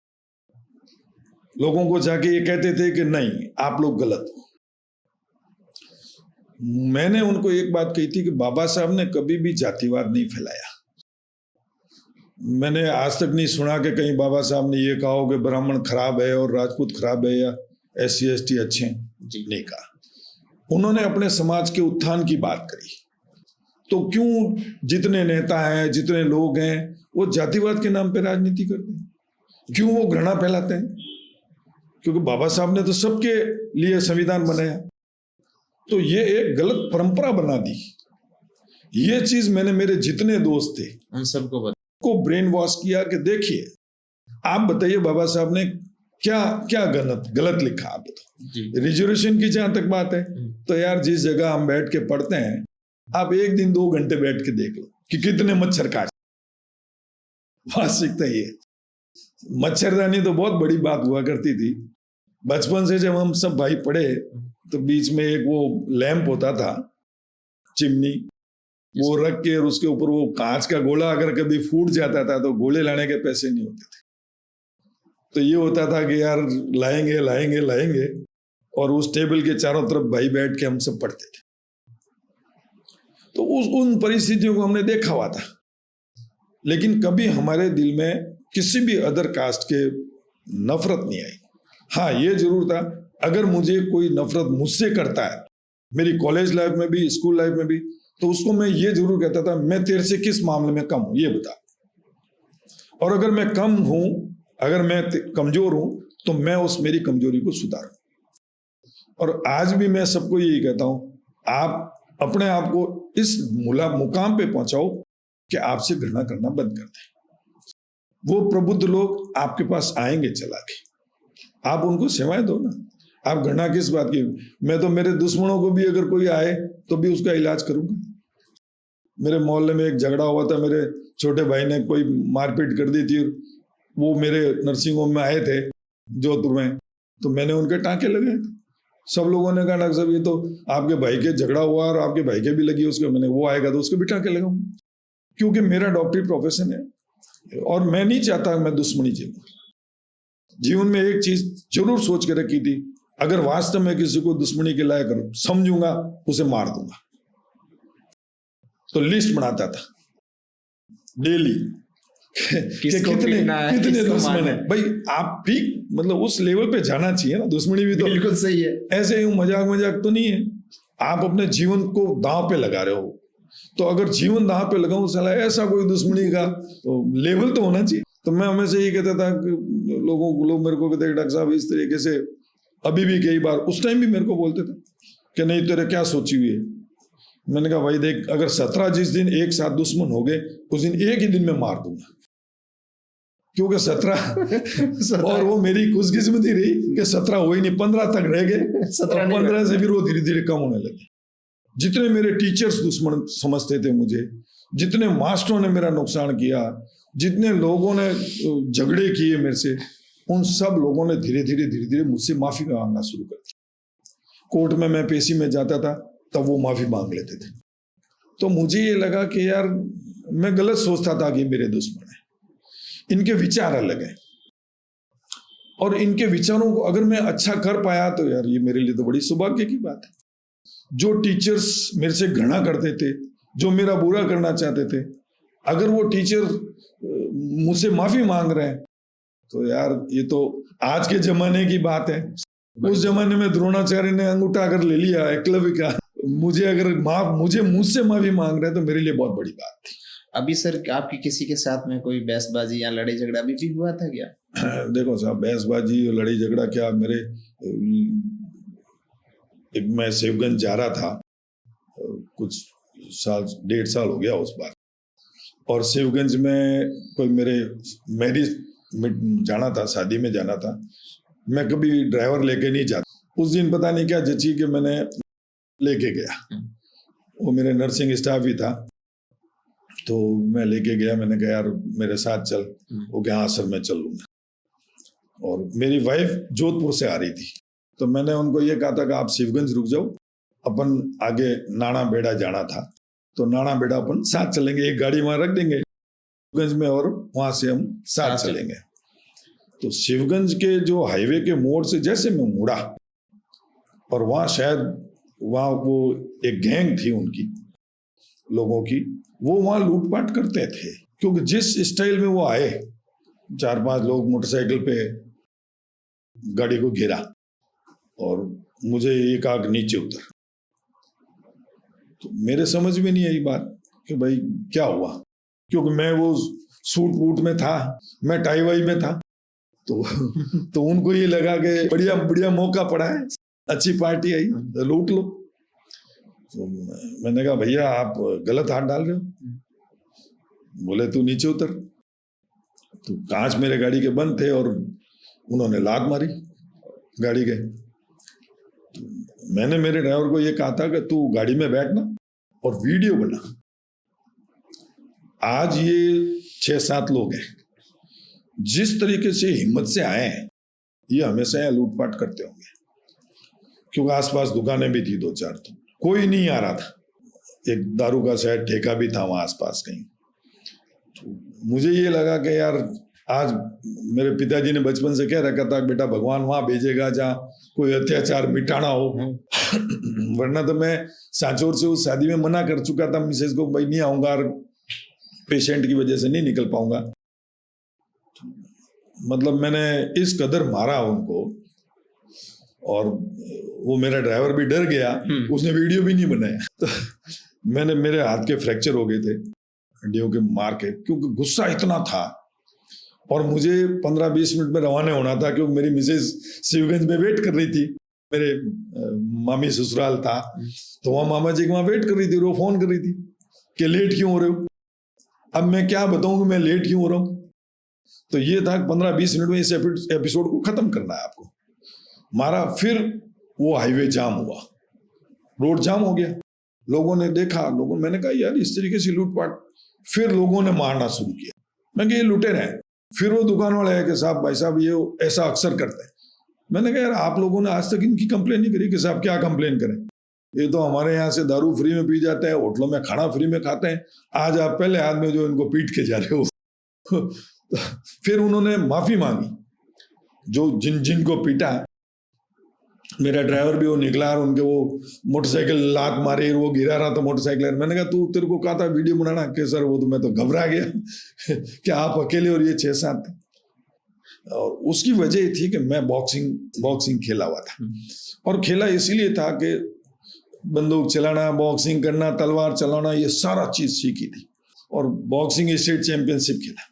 लोगों को जाके ये कहते थे कि नहीं, आप लोग गलत हो। मैंने उनको एक बात कही थी कि बाबा साहब ने कभी भी जातिवाद नहीं फैलाया। मैंने आज तक नहीं सुना कि कहीं बाबा साहब ने ये कहा हो कि ब्राह्मण खराब है और राजपूत खराब है या SC ST अच्छे हैं, नहीं कहा। उन्होंने अपने समाज के उत्थान की बात करी। तो क्यों जितने नेता हैं, जितने लोग हैं, वो जातिवाद के नाम पे राजनीति करते हैं? क्यों वो घृणा फैलाते हैं? क्योंकि बाबा साहब ने तो सबके लिए संविधान बनाया। तो ये एक गलत परंपरा बना दी। ये चीज मैंने मेरे जितने दोस्त थे उन सबको ब्रेन वॉश किया कि देखिए, आप बताइए बाबा साहब ने क्या क्या गलत लिखा, आप बताओ। रिजर्वेशन की जहां तक बात है, तो यार जिस जगह हम बैठ के पढ़ते हैं, आप 1 दिन 2 घंटे बैठ के देख लो कि कितने मच्छर काट। वास्तविकता ये, मच्छरदानी तो बहुत बड़ी बात हुआ करती थी। बचपन से जब हम सब भाई पढ़े, तो बीच में एक वो लैंप होता था, चिमनी, वो रख के, और उसके ऊपर वो कांच का गोला अगर कभी फूट जाता था तो गोले लाने के पैसे नहीं होते थे। तो ये होता था कि यार लाएंगे, और उस टेबल के चारों तरफ भाई बैठ के हम सब पढ़ते थे। तो उन परिस्थितियों को हमने देखा हुआ था, लेकिन कभी हमारे दिल में किसी भी अदर कास्ट के नफरत नहीं आई। हाँ, ये जरूर था, अगर मुझे कोई नफरत मुझसे करता है, मेरी कॉलेज लाइफ में भी, स्कूल लाइफ में भी, तो उसको मैं ये जरूर कहता था, मैं तेरे से किस मामले में कम हूं, ये बता। और अगर मैं कम हूं, अगर मैं कमजोर हूं, तो मैं उस मेरी कमजोरी को सुधारूं। और आज भी मैं सबको यही कहता हूं, आप अपने आप को इस मुकाम पे पहुंचाओ कि आपसे घृणा करना बंद कर दें। वो प्रबुद्ध लोग आपके पास आएंगे चला के, आप उनको सेवाएं दो ना। आप घृणा किस बात की? मैं तो मेरे दुश्मनों को भी अगर कोई आए तो भी उसका इलाज करूंगा। मेरे मोहल्ले में एक झगड़ा हुआ था, मेरे छोटे भाई ने कोई मारपीट कर दी थी, वो मेरे नर्सिंग होम में आए थे जोधपुर में, तो मैंने उनके टांके लगाए थे। सब लोगों ने कहा डॉक्टर साहब ये तो आपके भाई के झगड़ा हुआ और आपके भाई के भी लगी उसको, मैंने वो आएगा तो उसको बिठा के लगाऊं, क्योंकि मेरा डॉक्टरी प्रोफेशन है और मैं नहीं चाहता मैं दुश्मनी जीऊं। जीवन में एक चीज जरूर सोच के रखी थी, अगर वास्तव में किसी को दुश्मनी के लायक समझूंगा उसे मार दूंगा। तो लिस्ट बनाता था डेली किसको कितने पीटना है, कितने किसको दुश्मन मारना है। भाई आप भी मतलब उस लेवल पे जाना चाहिए ना, दुश्मनी भी तो बिल्कुल सही है। ऐसे ही मजाक मजाक तो नहीं है। आप अपने जीवन को दांव पे लगा रहे हो, तो अगर जीवन दांव पे लगाऊं साला ऐसा कोई दुश्मनी का तो लेवल तो होना चाहिए। तो मैं हमेशा यही कहता था कि लोग मेरे को कहते डॉक्टर साहब इस तरीके से, अभी भी कई बार उस टाइम भी मेरे को बोलते थे कि नहीं तेरे क्या सोची हुई है। मैंने कहा भाई देख, अगर 17 जिस दिन एक साथ दुश्मन हो गए उस दिन एक ही दिन में मार दूंगा, क्योंकि 17 और वो मेरी खुशकिस्मती रही कि 17 हो ही नहीं, 15 तक रह गए। 15 से फिर वो धीरे धीरे कम होने लगे। जितने मेरे टीचर्स दुश्मन समझते थे मुझे, जितने मास्टरों ने मेरा नुकसान किया, जितने लोगों ने झगड़े किए मेरे से, उन सब लोगों ने धीरे धीरे मुझसे माफी मांगना शुरू कर दी। कोर्ट में मैं पेशी में जाता था तब वो माफी मांग लेते थे। तो मुझे ये लगा कि यार मैं गलत सोचता था कि मेरे दुश्मन है, इनके विचार अलग हैं और इनके विचारों को अगर मैं अच्छा कर पाया तो यार ये मेरे लिए तो बड़ी सौभाग्य की बात है। जो टीचर्स मेरे से घृणा करते थे, जो मेरा बुरा करना चाहते थे, अगर वो टीचर मुझसे माफी मांग रहे हैं तो यार ये तो आज के जमाने की बात है। उस जमाने में द्रोणाचार्य ने अंगूठा कर ले लिया एकलव्य का, मुझे अगर मुझसे माफी मांग रहे हैं तो मेरे लिए बहुत बड़ी बात थी। अभी सर आपकी किसी के साथ में कोई बहसबाजी या लड़ाई झगड़ा अभी भी हुआ था क्या? देखो साहब, बहसबाजी और लड़ाई झगड़ा क्या, मैं शिवगंज जा रहा था, कुछ साल 1.5 साल हो गया उस बार, और शिवगंज में कोई मेरे मैरिज में जाना था, शादी में जाना था। मैं कभी ड्राइवर लेके नहीं जाता, उस दिन पता नहीं क्या जची कि मैंने लेके गया। वो मेरे नर्सिंग स्टाफ ही था, तो मैं लेके गया। मैंने कहा यार मेरे साथ चल, वो क्या हाँ सर मैं चल लूंगा। और मेरी वाइफ जोधपुर से आ रही थी, तो मैंने उनको ये कहा था कि आप शिवगंज रुक जाओ, अपन आगे नाना बेड़ा जाना था, तो नाना बेड़ा अपन साथ चलेंगे, एक गाड़ी वहां रख देंगे शिवगंज में और वहां से हम साथ चलेंगे। तो शिवगंज के जो हाईवे के मोड़ से जैसे मैं मुड़ा, और वहां शायद वहां वो एक गैंग थी उनकी लोगों की, वो वहां लूटपाट करते थे, क्योंकि जिस स्टाइल में वो आए, 4-5 लोग मोटरसाइकिल पे गाड़ी को घेरा और मुझे एक आग नीचे उतर। तो मेरे समझ में नहीं आई बात कि भाई क्या हुआ, क्योंकि मैं वो सूट वूट में था, मैं टाई वाई में था, तो उनको ये लगा कि बढ़िया बढ़िया मौका पड़ा है, अच्छी पार्टी आई, लूट लो। तो मैंने कहा भैया आप गलत हाथ डाल रहे हो। बोले तू नीचे उतर। तो कांच मेरे गाड़ी के बंद थे और उन्होंने लात मारी गाड़ी के। तो मैंने मेरे ड्राइवर को ये कहा था कि तू गाड़ी में बैठना और वीडियो बना। आज ये 6-7 लोग हैं, जिस तरीके से हिम्मत से आए हैं, ये हमेशा यहाँ लूटपाट करते होंगे, क्योंकि आसपास दुकानें भी थी 2-4, तो कोई नहीं आ रहा था। एक दारू का शायद ठेका भी था वहां आसपास कहीं। तो मुझे ये लगा कि यार आज मेरे पिताजी ने बचपन से कह रखा था बेटा भगवान वहां भेजेगा जहाँ कोई अत्याचार मिटाना हो। वरना तो मैं सांचौर से उस शादी में मना कर चुका था मिसेज को, भाई नहीं आऊंगा, पेशेंट की वजह से नहीं निकल पाऊंगा। मतलब मैंने इस कदर मारा उनको, और वो मेरा ड्राइवर भी डर गया, उसने वीडियो भी नहीं बनाया। तो मेरे हाथ के फ्रैक्चर हो गए थे हड्डियों के मार के, क्योंकि गुस्सा इतना था। और मुझे 15-20 मिनट में रवाना होना था, क्योंकि मेरी मिसेज शिवगंज में वेट कर रही थी, मेरे मामी ससुराल था, तो वहां मामा जी वहां वेट कर रही थी, वो फोन कर रही थी कि लेट क्यों हो रहे हो। अब मैं क्या बताऊं कि मैं लेट क्यों हो रहा हूं। तो ये था 15-20 मिनट में इस एपिसोड को खत्म करना है आपको। मारा, फिर वो हाईवे जाम हुआ, रोड जाम हो गया, लोगों ने देखा, मैंने कहा यार इस तरीके से लूटपाट, फिर लोगों ने मारना शुरू किया। मैं ये लुटेरे हैं। फिर वो दुकान वाले है कि साहब भाई साहब ये ऐसा अक्सर करते हैं, मैंने कहा यार आप लोगों ने आज तक इनकी कंप्लेन नहीं करी कि साहब क्या कंप्लेन करें, ये तो हमारे यहाँ से दारू फ्री में पी जाते हैं, होटलों में खाना फ्री में खाते हैं, आज आप पहले आदमी जो इनको पीट के जा रहे हो। फिर उन्होंने माफी मांगी, जो जिनको पीटा, मेरा ड्राइवर भी वो निकला और उनके वो मोटरसाइकिल लात मारे, वो गिरा रहा था मोटरसाइकिल। मैंने कहा तू, तेरे को कहा था वीडियो बनाना कि सर वो तो मैं तो घबरा गया कि आप अकेले और ये 6-7 थे। और उसकी वजह ये थी कि मैं बॉक्सिंग खेला हुआ था, और खेला इसीलिए था कि बंदूक चलाना, बॉक्सिंग करना, तलवार चलाना, ये सारा चीज सीखी थी, और बॉक्सिंग स्टेट चैंपियनशिप खेला।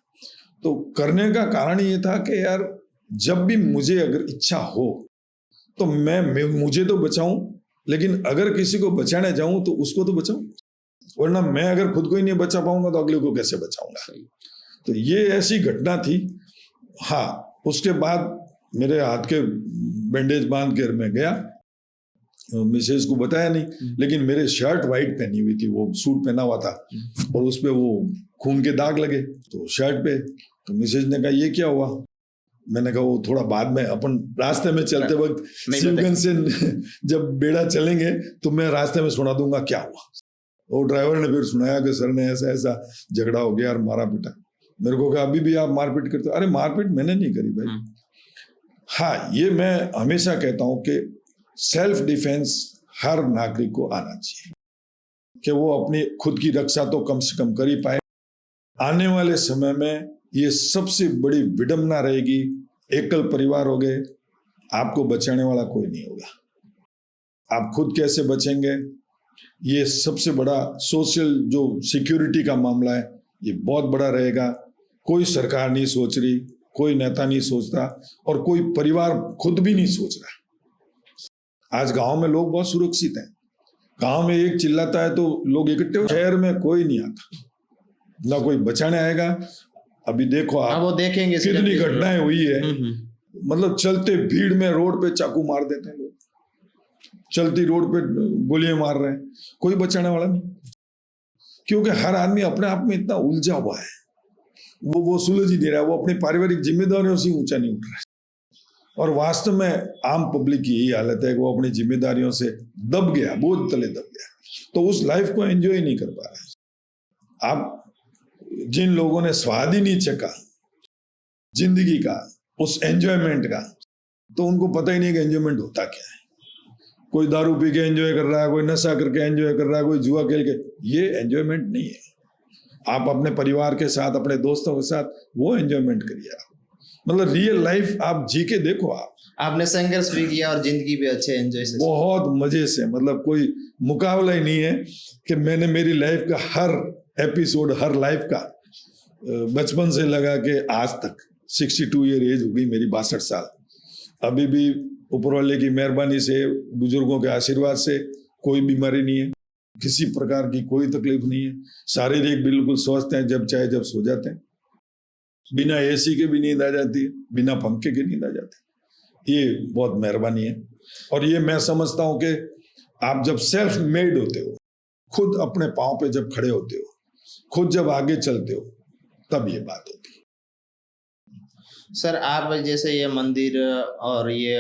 तो करने का कारण ये था कि यार जब भी मुझे अगर इच्छा हो तो मुझे तो बचाऊं, लेकिन अगर किसी को बचाने जाऊं तो उसको तो बचाऊं, वरना मैं अगर खुद को ही नहीं बचा पाऊंगा तो अगले को कैसे बचाऊंगा। तो ये ऐसी घटना थी। हाँ, उसके बाद मेरे हाथ के बैंडेज बांध कर मैं गया, मिसेज को बताया नहीं, लेकिन मेरे शर्ट वाइट पहनी हुई थी, वो सूट पहना हुआ था और उस पे वो खून के दाग लगे तो शर्ट पे। तो मिसेज ने कहा ये क्या हुआ? मैंने कहा वो थोड़ा बाद में, अपन रास्ते में चलते वक्त शिवगंज से जब बेड़ा चलेंगे तो मैं रास्ते में सुना दूंगा क्या हुआ। वो ड्राइवर ने फिर सुनाया कि सर ने ऐसा ऐसा झगड़ा हो गया और मारा पीटा। मेरे को कहा अभी भी आप मारपीट करते हो? अरे मारपीट मैंने नहीं करी भाई। हाँ, ये मैं हमेशा कहता हूं कि सेल्फ डिफेंस हर नागरिक को आना चाहिए कि वो अपनी खुद की रक्षा तो कम से कम कर ही पाए। आने वाले समय में ये सबसे बड़ी विडंबना रहेगी, एकल परिवार हो गए, आपको बचाने वाला कोई नहीं होगा। आप खुद कैसे बचेंगे, ये सबसे बड़ा सोशल जो सिक्योरिटी का मामला है, ये बहुत बड़ा रहेगा। कोई सरकार नहीं सोच रही, कोई नेता नहीं सोचता, और कोई परिवार खुद भी नहीं सोच रहा। आज गांव में लोग बहुत सुरक्षित हैं, गांव में एक चिल्लाता है तो लोग इकट्ठे हो, शहर में कोई नहीं आता, ना कोई बचाने आएगा। अभी देखो आप, वो देखेंगे कितनी घटनाएं हुई है, मतलब चलते भीड़ में रोड पे चाकू मार देते हैं लोग, चलती रोड पे गोलियां मार रहे हैं, कोई बचाने वाला नहीं, क्योंकि हर आदमी अपने आप में इतना उलझा हुआ है, वो सुलझ ही नहीं रहा, वो अपनी पारिवारिक जिम्मेदारियों से ऊंचा नहीं उठ रहा है। और वास्तव में आम पब्लिक की यही हालत है कि वो अपनी जिम्मेदारियों से दब गया, बोझ तले दब गया, तो उस लाइफ को एंजॉय नहीं कर पा रहा है। आप जिन लोगों ने स्वाद ही नहीं चखा जिंदगी का, उस एंजॉयमेंट का, तो उनको पता ही नहीं कि एंजॉयमेंट होता क्या है। कोई दारू पी के एंजॉय कर रहा है, कोई नशा करके एंजॉय कर रहा है, कोई जुआ खेल के, ये एंजॉयमेंट नहीं है। आप अपने परिवार के साथ, अपने दोस्तों के साथ वो एंजॉयमेंट करिए। आप मतलब रियल लाइफ आप जी के देखो। आपने संघर्ष भी किया और जिंदगी भी अच्छे एंजॉय से, बहुत मजे से, मतलब कोई मुकाबला ही नहीं है कि मैंने मेरी लाइफ का हर एपिसोड, हर लाइफ का, बचपन से लगा के आज तक 62 ईयर एज हो गई मेरी, 62 साल, अभी भी ऊपर वाले की मेहरबानी से, बुजुर्गों के आशीर्वाद से कोई बीमारी नहीं है, किसी प्रकार की कोई तकलीफ नहीं है, शारीरिक बिल्कुल स्वस्थ हैं, जब चाहे जब सो जाते हैं, बिना एसी के भी नींद आ जाती है, बिना पंखे के नींद आ जाती है। ये बहुत मेहरबानी है। और ये मैं समझता हूं कि आप जब सेल्फ मेड होते हो, खुद अपने पांव पे जब खड़े होते हो, खुद जब आगे चलते हो, तब ये बात होती है। सर आप जैसे ये मंदिर और ये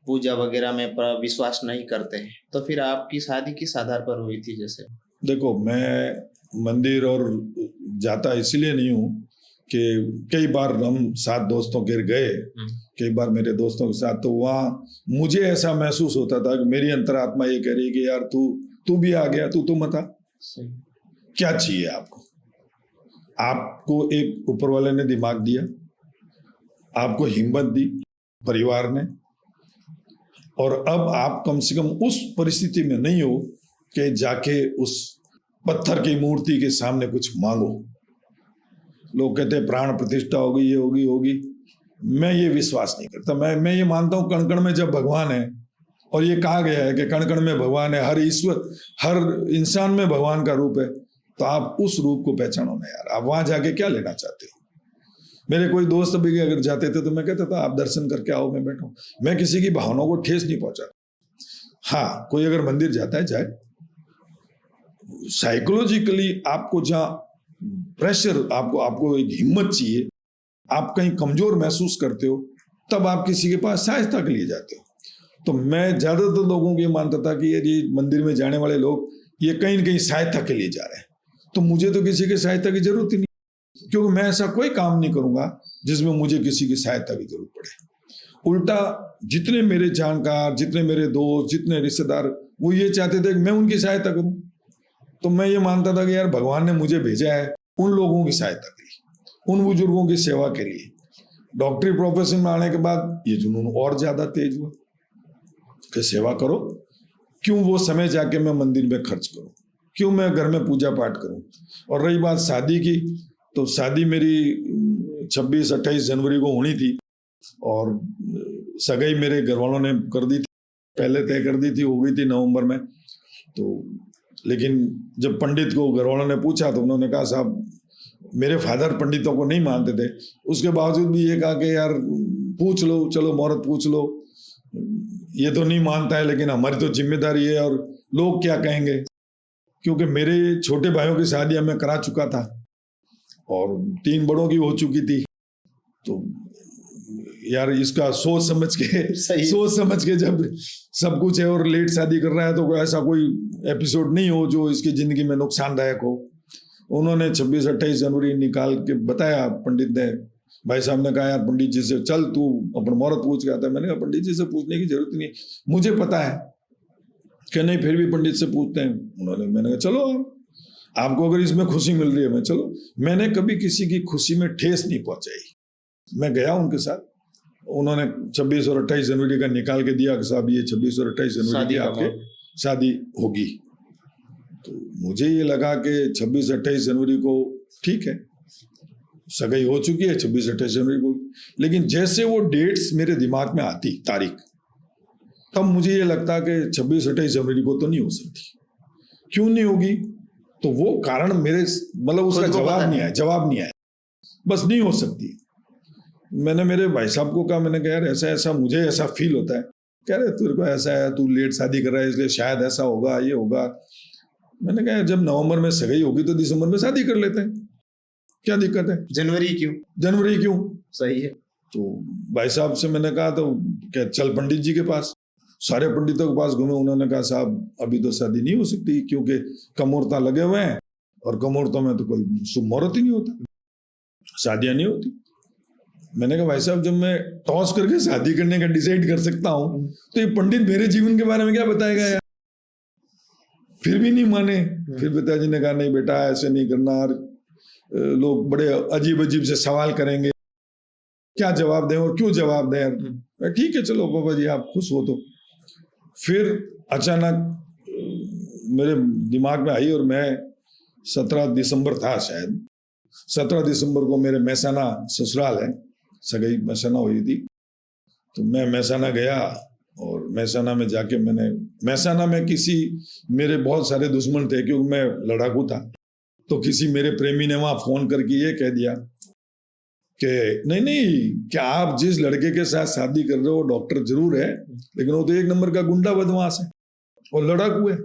पूजा वगैरह में विश्वास नहीं करते हैं, तो फिर आपकी शादी किस आधार पर हुई थी? जैसे देखो, मैं मंदिर और जाता इसलिए नहीं हूँ कि कई बार हम साथ दोस्तों के गए, कई बार मेरे दोस्तों के साथ, तो वहाँ मुझे ऐसा महसूस होता था कि मेरी अंतरात्मा ये कह रही कि यार तू भी आ गया, तू मत आ। क्या चाहिए आपको? आपको एक ऊपर वाले ने दिमाग दिया, आपको हिम्मत दी परिवार ने, और अब आप कम से कम उस परिस्थिति में नहीं हो कि जाके उस पत्थर की मूर्ति के सामने कुछ मांगो। लोग कहते हैं प्राण प्रतिष्ठा होगी, ये होगी। मैं ये विश्वास नहीं करता। मैं ये मानता हूं कण कण में जब भगवान है, और ये कहा गया है कि कण कण में भगवान है, हर इंसान में भगवान का रूप है, तो आप उस रूप को पहचानो ना यार। आप वहां जाके क्या लेना चाहते हो? मेरे कोई दोस्त भी अगर जाते थे तो मैं कहता था आप दर्शन करके आओ, मैं बैठा हूं। मैं किसी की भावनाओं को ठेस नहीं पहुंचाता। हाँ, कोई अगर मंदिर जाता है जाए। साइकोलॉजिकली आपको जहां प्रेशर, आपको एक हिम्मत चाहिए, आप कहीं कमजोर महसूस करते हो, तब आप किसी के पास सहायता के लिए जाते हो। तो मैं ज्यादातर लोगों को ये मानता था कि ये मंदिर में जाने वाले लोग ये कहीं न कहीं सहायता के लिए जा रहे हैं, तो मुझे तो किसी की सहायता की जरूरत ही नहीं, क्योंकि मैं ऐसा कोई काम नहीं करूंगा जिसमें मुझे किसी की सहायता की जरूरत पड़े। उल्टा जितने मेरे जानकार, जितने मेरे दोस्त, जितने रिश्तेदार, वो ये चाहते थे कि मैं उनकी सहायता करूं। तो मैं ये मानता था कि यार भगवान ने मुझे भेजा है उन लोगों की सहायता के लिए, उन बुजुर्गों की सेवा के लिए। डॉक्टरी प्रोफेशन में आने के बाद ये जुनून और ज्यादा तेज हुआ कि सेवा करो, क्यों वो समय जाके मैं मंदिर में खर्च करूं, क्यों मैं घर में पूजा पाठ करूं। और रही बात शादी की, तो शादी मेरी 26-28 जनवरी को होनी थी और सगाई मेरे घर वालों ने कर दी थी, पहले तय कर दी थी, हो गई थी नवंबर में। तो लेकिन जब पंडित को घर वालों ने पूछा तो उन्होंने कहा साहब मेरे फादर पंडितों को नहीं मानते थे, उसके बावजूद भी ये कहा कि यार पूछ लो, चलो मुहूर्त पूछ लो, ये तो नहीं मानता है लेकिन हमारी तो जिम्मेदारी है और लोग क्या कहेंगे। क्योंकि मेरे छोटे भाइयों की शादियां मैं करा चुका था और 3 बड़ों की हो चुकी थी, तो यार इसका सोच समझ के जब सब कुछ है और लेट शादी कर रहा है तो ऐसा कोई एपिसोड नहीं हो जो इसकी जिंदगी में नुकसानदायक हो। उन्होंने 26-28 जनवरी निकाल के बताया, पंडित ने, भाई साहब ने कहा यार पंडित जी से चल तू अपन मुहूर्त पूछ के आता है। मैंने कहा पंडित जी से पूछने की जरूरत नहीं, मुझे पता है कि नहीं, फिर भी पंडित से पूछते हैं। मैंने कहा चलो आपको अगर इसमें खुशी मिल रही है मैं चलो। मैंने कभी किसी की खुशी में ठेस नहीं पहुंचाई, मैं गया उनके साथ। उन्होंने 26 और 28 जनवरी का निकाल के दिया कि साहब ये 26 और 28 जनवरी की आपके शादी होगी। तो मुझे ये लगा कि 26-28 जनवरी को ठीक है, सगाई हो चुकी है 26-28 जनवरी को, लेकिन जैसे वो डेट्स मेरे दिमाग में आती, तारीख, तब मुझे ये लगता कि 26-28 जनवरी को तो नहीं हो सकती। क्यों नहीं होगी? तो वो कारण मेरे मतलब उसका जवाब नहीं आया, बस नहीं हो सकती। मैंने मेरे भाई साहब को कहा, मैंने कहा यार ऐसा ऐसा मुझे ऐसा फील होता है। कह रहे तेरे को ऐसा है, तू लेट शादी कर रहा है इसलिए शायद ऐसा होगा, ये होगा। मैंने कहा जब नवंबर में सगाई होगी तो दिसंबर में शादी कर लेते हैं, क्या दिक्कत है? जनवरी क्यों? सही है। तो भाई साहब से मैंने कहा तो क्या चल पंडित जी के पास। सारे पंडितों के पास घूमे, उन्होंने कहा साहब अभी तो शादी नहीं हो सकती क्योंकि कमुहूर्त लगे हुए हैं और कमुहूर्तों में तो कोई शुभ मुहूर्त ही नहीं होता, शादियां नहीं होती। मैंने कहा भाई साहब जब मैं टॉस करके शादी करने का डिसाइड कर सकता हूं तो ये पंडित मेरे जीवन के बारे में क्या बताएगा यार? फिर भी नहीं माने। फिर पिताजी ने कहा नहीं बेटा ऐसे नहीं करना, लोग बड़े अजीब अजीब से सवाल करेंगे, क्या जवाब दें और क्यों जवाब दें यार। ठीक है चलो पापा जी आप खुश हो। तो फिर अचानक मेरे दिमाग में आई और मैं 17 दिसंबर था शायद, 17 दिसंबर को मेरे महसाना ससुराल है, सगाई महसाना हुई थी। तो मैं महसाना गया और महसाना में जाके महसाना में किसी मेरे बहुत सारे दुश्मन थे क्योंकि मैं लड़ाकू था। तो किसी मेरे प्रेमी ने वहां फोन करके ये कह दिया कि नहीं क्या आप जिस लड़के के साथ शादी कर रहे हो डॉक्टर जरूर है लेकिन वो तो 1 नंबर का गुंडा बदमाश है और लड़ाकू है,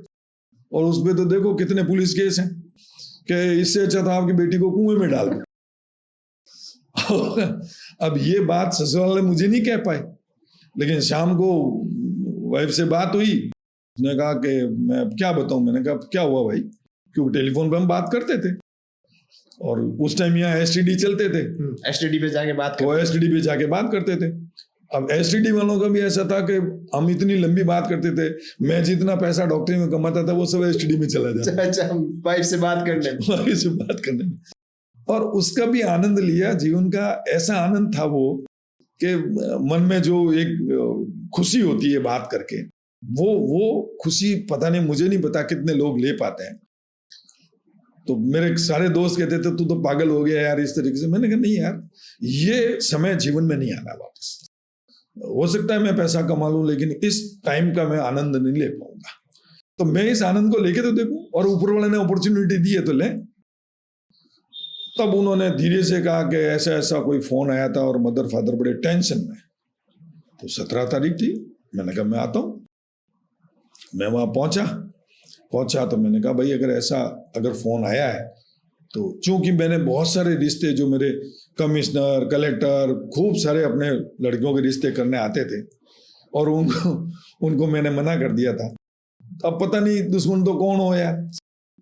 और उस पे तो देखो कितने पुलिस केस हैं, कि इससे अच्छा था आपकी बेटी को कुएं में डाल दो। अब ये बात ससुराल वाले मुझे नहीं कह पाए, लेकिन शाम को वाइफ से बात हुई, उसने कहा कि मैं अब क्या बताऊं। मैंने कहा क्या हुआ भाई, क्योंकि टेलीफोन पे हम बात करते थे और उस टाइम यहाँ एसटीडी चलते थे, एसटीडी पे जाके बात करते थे। अब एसटीडी वालों का भी ऐसा था कि हम इतनी लंबी बात करते थे, मैं जितना पैसा डॉक्टरी में कमाता था वो सब एसटीडी में चला जाता। अच्छा वाइफ से बात करने में। और उसका भी आनंद लिया, जीवन का ऐसा आनंद था वो कि मन में जो एक खुशी होती है बात करके, वो खुशी पता नहीं, मुझे नहीं पता कितने लोग ले पाते हैं। तो मेरे सारे दोस्त कहते थे तू तो पागल हो गया यार इस तरीके से। मैंने कहा नहीं यार, ये समय जीवन में नहीं आना वापस। हो सकता है मैं पैसा कमा लूं लेकिन इस टाइम का मैं आनंद नहीं ले पाऊंगा। तो मैं इस आनंद को लेके तो देखूं, और ऊपर वाले ने अपॉर्चुनिटी दी है तो ले। तब उन्होंने धीरे से कहा कि ऐसा ऐसा कोई फोन आया था और मदर फादर बड़े टेंशन में। तो 17 तारीख थी, मैंने कहा मैं आता हूं। मैं वहां पहुंचा तो मैंने कहा भाई अगर फोन आया है तो चूंकि मैंने बहुत सारे रिश्ते, जो मेरे कमिश्नर, कलेक्टर, खूब सारे अपने लड़कियों के रिश्ते करने आते थे और उनको मैंने मना कर दिया था। अब पता नहीं दुश्मन तो कौन हो यार,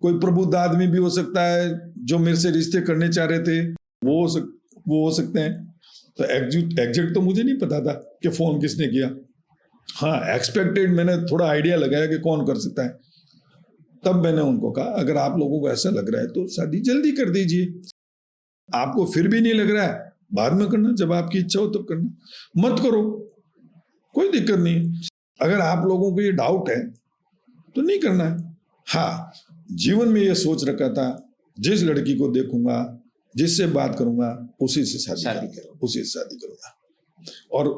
कोई प्रबुद्ध आदमी भी हो सकता है जो मेरे से रिश्ते करने चाह रहे थे, वो हो सकते हैं। तो एग्जैक्ट तो मुझे नहीं पता था कि फोन किसने किया। हाँ, एक्सपेक्टेड मैंने थोड़ा आइडिया लगाया कि कौन कर सकता है। तब मैंने उनको कहा अगर आप लोगों को ऐसा लग रहा है तो शादी जल्दी कर दीजिए, आपको फिर भी नहीं लग रहा है बाद में करना, जब आपकी इच्छा हो तब करना, मत करो, कोई दिक्कत नहीं। अगर आप लोगों को ये डाउट है तो नहीं करना है। हाँ, जीवन में ये सोच रखा था जिस लड़की को देखूंगा, जिससे बात करूंगा, उसी से शादी करूंगा। और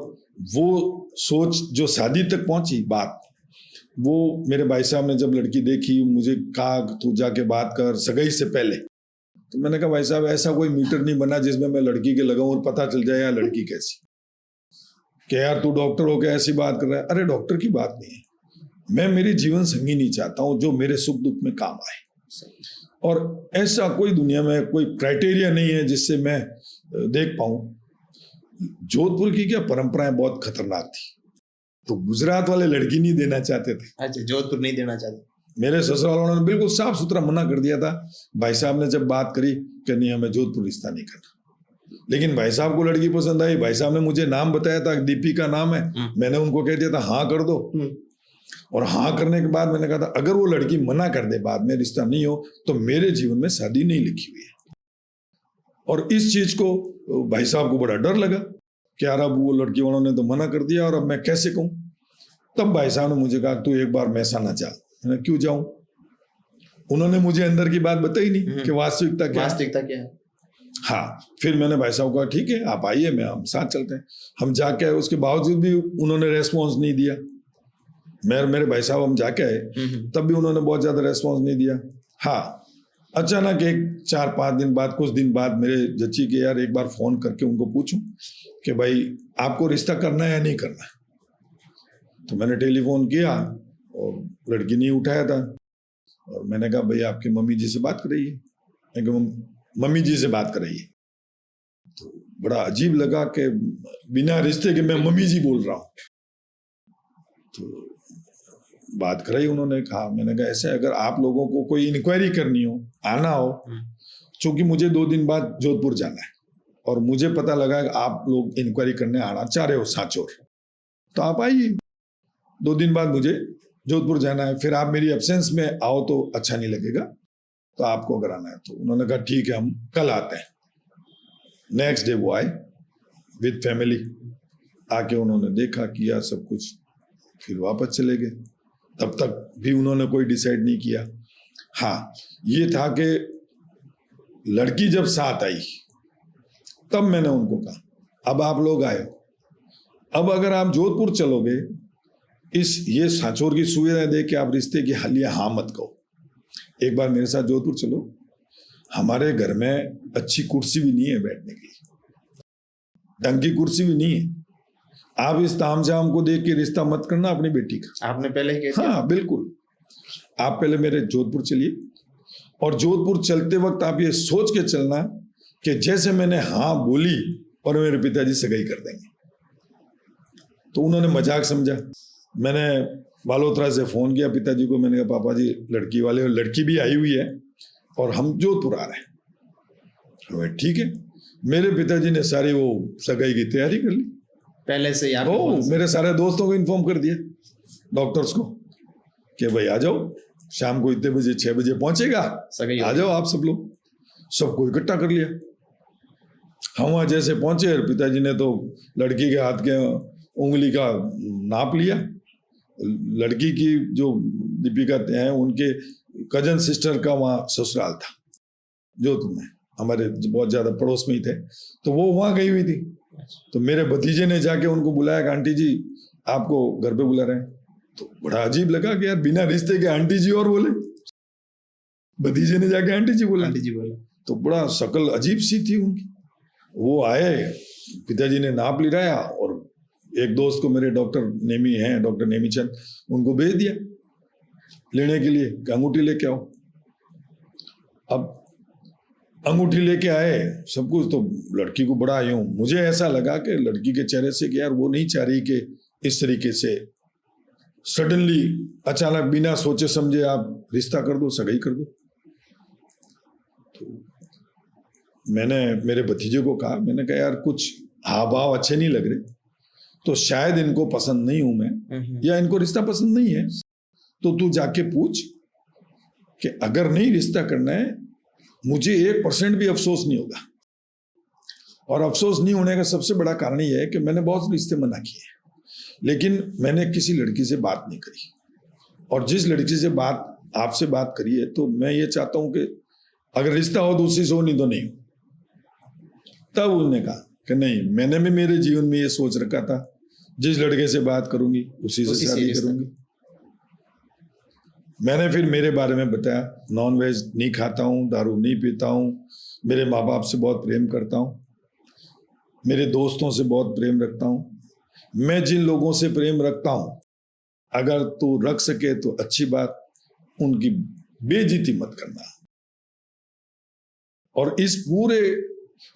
वो सोच जो शादी तक पहुंची बात, वो मेरे भाई साहब ने जब लड़की देखी, मुझे कहा तू जाके बात कर सगाई से पहले। तो मैंने कहा भाई साहब ऐसा कोई मीटर नहीं बना जिसमें मैं लड़की के लगाऊं और पता चल जाए यार लड़की कैसी। कि यार तू डॉक्टर हो के ऐसी बात कर रहा है। अरे डॉक्टर की बात नहीं है, मैं मेरी जीवन संगिनी चाहता हूं जो मेरे सुख दुख में काम आए। और ऐसा कोई दुनिया में कोई क्राइटेरिया नहीं है जिससे मैं देख पाऊं। जोधपुर की क्या परंपराएं बहुत खतरनाक थी, तो गुजरात वाले लड़की नहीं देना चाहते थे। अच्छा, जोधपुर नहीं देना चाहते। मेरे ससुराल वालों ने बिल्कुल साफ सुथरा मना कर दिया था। भाई साहब ने जब बात करी कि नहीं हमें जोधपुर रिश्ता नहीं करना, लेकिन भाई साहब को लड़की पसंद आई। भाई साहब ने मुझे नाम बताया था, दीपिका नाम है। मैंने उनको कह दिया था हाँ कर दो। और हाँ करने के बाद मैंने कहा था अगर वो लड़की मना कर दे बाद में रिश्ता नहीं हो तो मेरे जीवन में शादी नहीं लिखी हुई है। और इस चीज को भाई साहब को बड़ा डर लगा कि यार अब वो लड़की वालों ने तो मना कर दिया और अब मैं कैसे कहूं। तब भाई साहब ने मुझे कहा तू एक बार मैसाना जा। मैंने क्यों जाऊं? उन्होंने मुझे अंदर की बात बताई नहीं कि वास्तविकता क्या है। हाँ, फिर मैंने भाई साहब को कहा ठीक है आप आइए, मैं हम साथ चलते हैं। हम जाके आए, उसके बावजूद भी उन्होंने रेस्पॉन्स नहीं दिया। मेरे भाई साहब हम जाके आए तब भी उन्होंने बहुत ज्यादा रेस्पॉन्स नहीं दिया। हाँ, अचानक एक 4-5 दिन बाद, कुछ दिन बाद मेरे जच्ची के यार एक बार फोन करके उनको पूछूं कि भाई आपको रिश्ता करना है या नहीं करना है। तो मैंने टेलीफोन किया और लड़की नहीं उठाया था। और मैंने कहा भाई आपकी मम्मी जी से बात कराइए। मैं कहा मम्मी जी से बात कराइए। तो बड़ा अजीब लगा कि बिना रिश्ते के मैं मम्मी जी बोल रहा हूँ। तो बात कराई उन्होंने। कहा, मैंने कहा ऐसे अगर आप लोगों को कोई इंक्वायरी करनी हो, आना हो, क्योंकि मुझे 2 दिन बाद जोधपुर जाना है और मुझे पता लगा कि आप लोग इंक्वायरी करने आना चाह रहे हो सांचौर, तो आप आइए। 2 दिन बाद मुझे जोधपुर जाना है, फिर आप मेरी एब्सेंस में आओ तो अच्छा नहीं लगेगा, तो आपको अगर आना है तो। उन्होंने कहा ठीक है हम कल आते हैं। नेक्स्ट डे वो आए विद फैमिली। आके उन्होंने देखा किया सब कुछ, फिर वापस चले गए। तब तक भी उन्होंने कोई डिसाइड नहीं किया। हाँ, ये था कि लड़की जब साथ आई तब मैंने उनको कहा अब आप लोग आए, अब अगर आप जोधपुर चलोगे, ये सांचौर की सुविधा दे के आप रिश्ते की हालिया हाँ मत कहो, एक बार मेरे साथ जोधपुर चलो। हमारे घर में अच्छी कुर्सी भी नहीं है बैठने की, ढंग की कुर्सी भी नहीं है। आप इस तामझाम को देख के रिश्ता मत करना अपनी बेटी का। आपने पहले ही कह दिया। हाँ बिल्कुल, आप पहले मेरे जोधपुर चलिए और जोधपुर चलते वक्त आप ये सोच के चलना कि जैसे मैंने हाँ बोली और मेरे पिताजी सगाई कर देंगे। तो उन्होंने मजाक समझा। मैंने बालोतरा से फोन किया पिताजी को। मैंने कहा पापा जी लड़की वाले और लड़की भी आई हुई है और हम जोधपुर आ रहे हैं। ठीक है। मेरे पिताजी ने सारी वो सगाई की तैयारी कर ली पहले से ही। मेरे सारे दोस्तों को इन्फॉर्म कर दिया, डॉक्टर्स को, कि भाई आ जाओ शाम को इतने बजे 6 बजे पहुंचेगा, आ जाओ आप सब लोग। सबको इकट्ठा कर लिया। हम वहां जैसे पहुंचे, पिताजी ने तो लड़की के हाथ के उंगली का नाप लिया। लड़की की जो दीपिका है उनके कजन सिस्टर का वहां ससुराल था जोधपुर में, हमारे बहुत ज्यादा पड़ोस में ही थे, तो वो वहां गई हुई थी। तो मेरे भतीजे ने जाके उनको बुलाया कि आंटी जी आपको घर पे बुला रहे हैं। तो बड़ा अजीब लगा कि यार बिना रिश्ते के आंटी जी और बोले। भतीजे ने जाके आंटी जी बोला। तो बड़ा शक्ल अजीब सी थी उनकी। वो आए, पिताजी ने नाप लिया और एक दोस्त को मेरे डॉक्टर नेमी हैं, डॉक्टर नेमी चंद, उनको भेज दिया लेने के लिए, अंगूठी लेके आओ। अब अंगूठी लेके आए सब कुछ, तो लड़की को बड़ा यूं मुझे ऐसा लगा कि लड़की के चेहरे से कि यार वो नहीं चाह रही कि इस तरीके से सडनली अचानक बिना सोचे समझे आप रिश्ता कर दो, सगाई कर दो। तो मैंने मेरे भतीजे को कहा, मैंने कहा यार कुछ हाव भाव अच्छे नहीं लग रहे, तो शायद इनको पसंद नहीं हूं मैं, या इनको रिश्ता पसंद नहीं है, तो तू जाके पूछ कि अगर नहीं रिश्ता करना है, मुझे 1% भी अफसोस नहीं होगा। और अफसोस नहीं होने का सबसे बड़ा कारण यह है कि मैंने बहुत रिश्ते मना किए, लेकिन मैंने किसी लड़की से बात नहीं करी। और जिस लड़की से आपसे बात करी है, तो मैं ये चाहता हूं कि अगर रिश्ता हो तो उसी से हो, नहीं तो नहीं हो। तब उन्होंने कहा कि नहीं, मैंने भी मेरे जीवन में ये सोच रखा था, जिस लड़के से बात करूंगी उसी से शादी करूंगी। मैंने फिर मेरे बारे में बताया, नॉन वेज नहीं खाता हूँ, दारू नहीं पीता हूँ, मेरे माँ बाप से बहुत प्रेम करता हूँ, मेरे दोस्तों से बहुत प्रेम रखता हूँ, मैं जिन लोगों से प्रेम रखता हूँ अगर तू रख सके तो अच्छी बात, उनकी बेइज्जती मत करना। और इस पूरे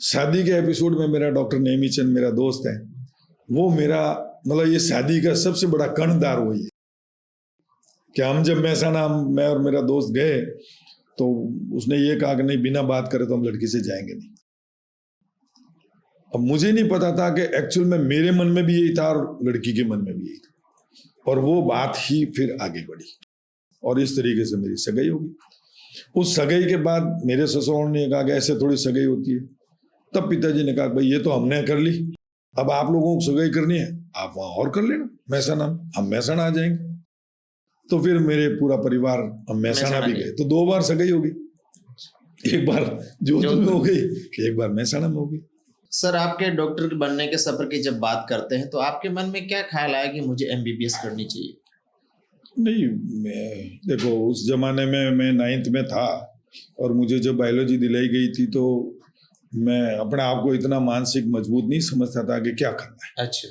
शादी के एपिसोड में मेरा डॉक्टर नेमीचंद मेरा दोस्त है, वो मेरा मतलब ये शादी का सबसे बड़ा कर्णधार वही है कि हम जब महसाना मैं और मेरा दोस्त गए तो उसने ये कहा कि नहीं, बिना बात करे तो हम लड़की से जाएंगे नहीं। अब मुझे नहीं पता था कि एक्चुअल में मेरे मन में भी यही था और लड़की के मन में भी यही था, और वो बात ही फिर आगे बढ़ी और इस तरीके से मेरी सगाई होगी। उस सगाई के बाद मेरे ससुर ने कहा कि ऐसे थोड़ी सगाई होती है। तब पिताजी ने कहा भाई ये तो हमने कर ली, अब आप लोगों को सगाई करनी है आप वहां और कर लेना महसाना, हम महसाना आ जाएंगे। तो फिर मेरे पूरा परिवार हम महसाना भी गए, तो 2 बार सगाई होगी, एक बार जोधपुर में हो गई, एक बार महसाना में हो गई। सर, आपके डॉक्टर बनने के सफर की जब बात करते हैं तो आपके मन में क्या ख्याल आया कि मुझे एमबीबीएस करनी चाहिए? नहीं, देखो उस जमाने में मैं 9th में था और मुझे जब बायोलॉजी दिलाई गई थी तो मैं अपने आप को इतना मानसिक मजबूत नहीं समझता था कि क्या करना है। अच्छा।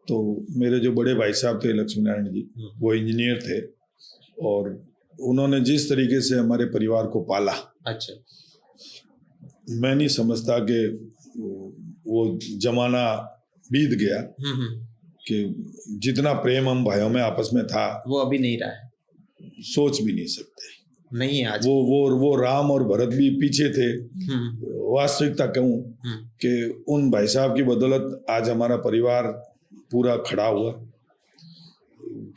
तो मेरे जो बड़े भाई साहब थे लक्ष्मी नारायण जी, वो इंजीनियर थे और उन्होंने जिस तरीके से हमारे परिवार को पाला, अच्छा। मैं नहीं समझता कि वो जमाना बीत गया कि जितना प्रेम हम भाइयों में आपस में था वो अभी नहीं रहा है, सोच भी नहीं सकते। नहीं है आज। वो राम और भरत भी पीछे थे। वास्तविकता कहूं कि उन भाई साहब की बदौलत आज हमारा परिवार पूरा खड़ा हुआ।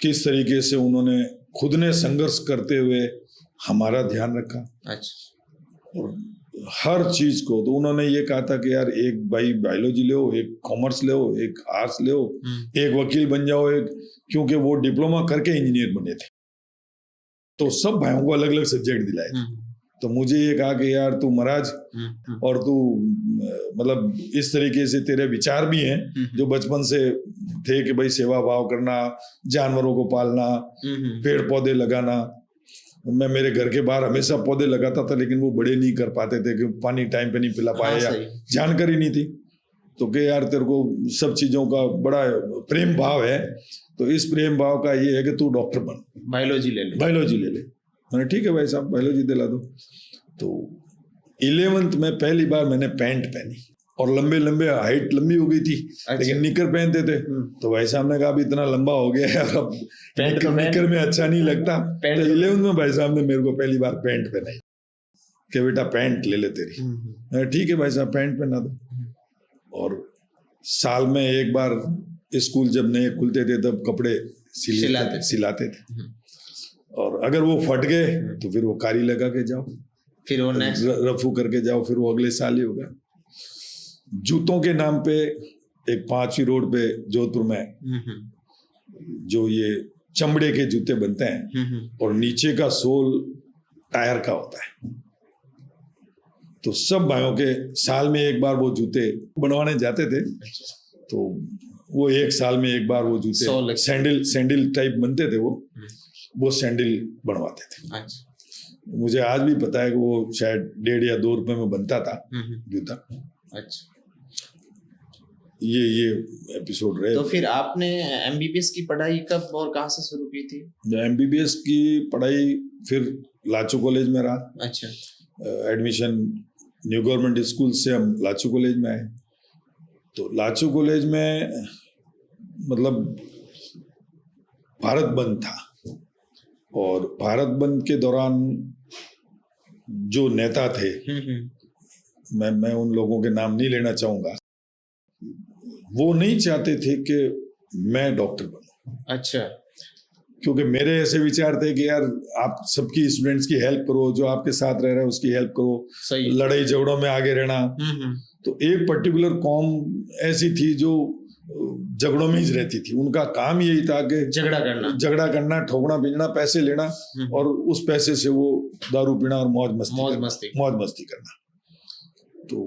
किस तरीके से उन्होंने खुद ने संघर्ष करते हुए हमारा ध्यान रखा। अच्छा। और हर चीज को तो उन्होंने ये कहा था कि यार एक भाई बायोलॉजी ले, एक कॉमर्स ले, एक आर्ट्स ले, एक वकील बन जाओ, एक, क्योंकि वो डिप्लोमा करके इंजीनियर बने थे, तो सब भाइयों को अलग अलग सब्जेक्ट दिलाए थे। तो मुझे ये कहा कि यार तू महाराज और तू मतलब इस तरीके से तेरे विचार भी हैं जो बचपन से थे कि भाई सेवा भाव करना, जानवरों को पालना, पेड़ पौधे लगाना। मैं मेरे घर के बाहर हमेशा पौधे लगाता था, लेकिन वो बड़े नहीं कर पाते थे कि पानी टाइम पे नहीं पिला पाए या जानकारी नहीं थी। तो कि यार तेरे को सब चीजों का बड़ा प्रेम भाव है, तो इस प्रेम भाव का ये है कि तू डॉक्टर बन, बायोलॉजी ले ले। मैंने ठीक है भाई साहब बायोलॉजी दिला दो। तो 11th में पहली बार मैंने पैंट पहनी और लंबे हाइट लंबी हो गई थी। अच्छा। लेकिन निकर पहनते थे, तो भाई साहब ने कहा अभी इतना लंबा हो गया है और अब निकर में अच्छा नहीं लगता। तो 11th में भाई साहब ने मेरे को पहली बार पैंट पहनाई कि बेटा पैंट ले ले तेरी। ठीक है भाई साहब पैंट पहना दो। और साल में एक बार स्कूल जब नए खुलते थे तब कपड़े सिलाते थे और अगर वो फट गए तो फिर वो कारी लगा के जाओ, फिर वो रफू करके जाओ, फिर वो अगले साल ही होगा। जूतों के नाम पे एक 5वीं रोड पे जोधपुर में जो ये चमड़े के जूते बनते हैं और नीचे का सोल टायर का होता है, तो सब भाइयों के साल में एक बार वो जूते बनवाने जाते थे। तो वो एक साल में एक बार वो जूते सैंडल टाइप बनते थे, वो सैंडल बनवाते थे। अच्छा। मुझे आज भी पता है कि वो शायद 1.5 या 2 रुपए में बनता था जूता। अच्छा। ये एपिसोड रहे। तो फिर आपने एमबीबीएस की पढ़ाई कब और कहाँ से शुरू की थी? एमबीबीएस की पढ़ाई फिर लाचू कॉलेज में रहा। अच्छा। एडमिशन न्यू गवर्नमेंट स्कूल से हम लाचू कॉलेज में आए। तो लाचू कॉलेज में मतलब भारत बंद था, और भारत बंद के दौरान जो नेता थे, मैं उन लोगों के नाम नहीं लेना चाहूंगा, वो नहीं चाहते थे कि मैं डॉक्टर बनूं। अच्छा। क्योंकि मेरे ऐसे विचार थे कि यार आप सबकी स्टूडेंट्स की हेल्प करो, जो आपके साथ रह रहा है उसकी हेल्प करो, सही। लड़ाई झगड़ों में आगे रहना। तो एक पर्टिकुलर कौम ऐसी थी जो झगड़ों में ही रहती थी, उनका काम यही था कि झगड़ा करना, ठोकना पीटना, पैसे लेना, और उस पैसे से वो दारू पीना और मौज मस्ती करना। तो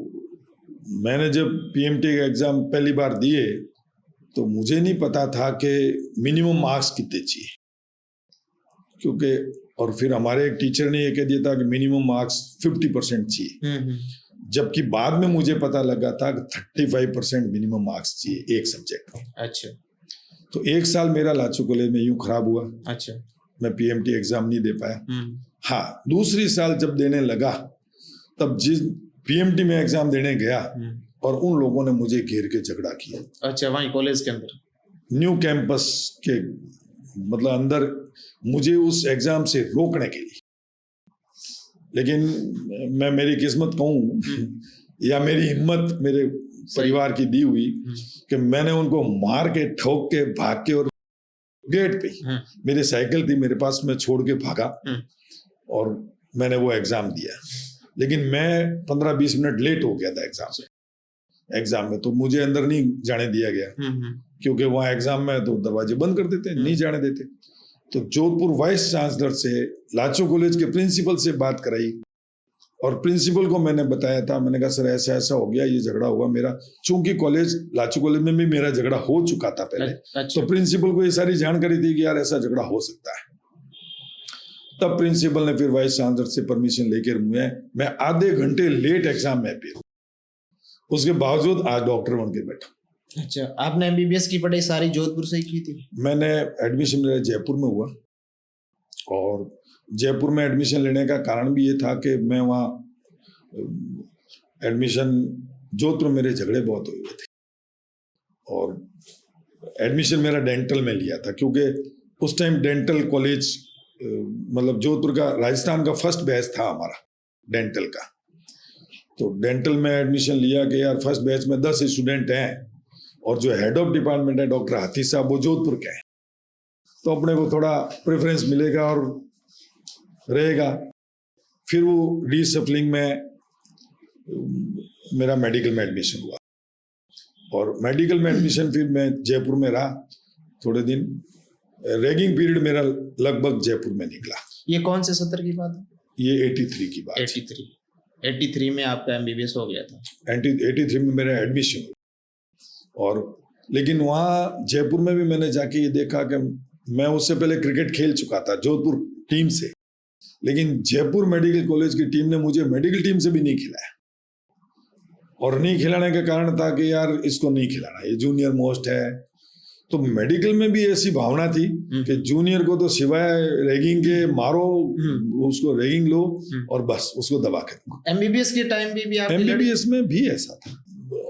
मैंने जब पीएमटी का एग्जाम पहली बार दिए तो मुझे नहीं पता था कि मिनिमम मार्क्स कितने चाहिए, क्योंकि और फिर हमारे एक टीचर ने ये कह दिया था कि मिनिमम मार्क्स 50% चाहिए, जबकि बाद में मुझे पता लगा था कि 35% मिनिमम मार्क्स चाहिए एक सब्जेक्ट में। अच्छा। तो एक साल मेरा लाचू कॉलेज में यूं खराब हुआ। अच्छा। मैं पीएमटी एग्जाम नहीं दे पाया। हाँ, दूसरी साल जब देने लगा तब जिस पीएमटी में एग्जाम देने गया और उन लोगों ने मुझे घेर के झगड़ा किया। अच्छा, वहीं कॉलेज के अंदर न्यू कैंपस के मतलब अंदर, मुझे उस एग्जाम से रोकने के लिए। लेकिन मैं मेरी किस्मत कहूँ या मेरी हिम्मत मेरे परिवार की दी हुई कि मैंने उनको मार के, ठोक के, भाग के, और गेट पे मेरी साइकिल थी मेरे पास, मैं छोड़ के भागा और मैंने वो एग्जाम दिया। लेकिन मैं 15-20 मिनट लेट हो गया था एग्जाम में, तो मुझे अंदर नहीं जाने दिया गया, क्योंकि वहाँ एग्जाम में तो दरवाजे बंद कर देते, नहीं जाने देते। तो जोधपुर वाइस चांसलर से, लाचू कॉलेज के प्रिंसिपल से बात कराई, और प्रिंसिपल को मैंने बताया था, मैंने कहा सर ऐसा ऐसा हो गया, ये झगड़ा हुआ मेरा, चूंकि कॉलेज लाचू कॉलेज में भी मेरा झगड़ा हो चुका था पहले। अच्छा। तो प्रिंसिपल को ये सारी जानकारी थी कि यार ऐसा झगड़ा हो सकता है। तब प्रिंसिपल ने फिर वाइस चांसलर से परमिशन लेकर मैं आधे घंटे लेट एग्जाम में भी, उसके बावजूद आज डॉक्टर बन के बैठा। अच्छा, आपने एमबीबीएस की पढ़ाई सारी जोधपुर से ही की थी? मैंने एडमिशन मेरा जयपुर में हुआ, और जयपुर में एडमिशन लेने का कारण भी ये था कि मैं वहाँ एडमिशन, जोधपुर मेरे झगड़े बहुत हुए थे, और एडमिशन मेरा डेंटल में लिया था, क्योंकि उस टाइम डेंटल कॉलेज मतलब जोधपुर का, राजस्थान का फर्स्ट बैच था हमारा डेंटल का। तो डेंटल में एडमिशन लिया कि यार फर्स्ट बैच में 10 स्टूडेंट हैं, और जो हेड ऑफ डिपार्टमेंट है डॉक्टर हाथी साहब, वो जोधपुर के हैं, तो अपने को थोड़ा प्रेफरेंस मिलेगा और रहेगा। फिर वो रीसफलिंग में मेरा मेडिकल में एडमिशन हुआ, और मेडिकल में एडमिशन फिर मैं जयपुर में रहा थोड़े दिन। रैगिंग पीरियड मेरा लगभग जयपुर में निकला। ये कौन से सत्र की बात है? ये 83 की बात। 83 में आपका एमबीबीएस हो गया था? 83 में मेरा एडमिशन हुआ। और लेकिन वहाँ जयपुर में भी मैंने जाके ये देखा कि मैं उससे पहले क्रिकेट खेल चुका था जोधपुर टीम से, लेकिन जयपुर मेडिकल कॉलेज की टीम ने मुझे मेडिकल टीम से भी नहीं खिलाया, और नहीं खिलाने का कारण था कि यार इसको नहीं खिलाना, ये जूनियर मोस्ट है। तो मेडिकल में भी ऐसी भावना थी कि जूनियर को तो सिवाय रैगिंग के मारो, उसको रैगिंग लो और बस उसको दबा के रखो। एमबीबीएस के टाइम भी आप? एमबीबीएस में भी ऐसा था,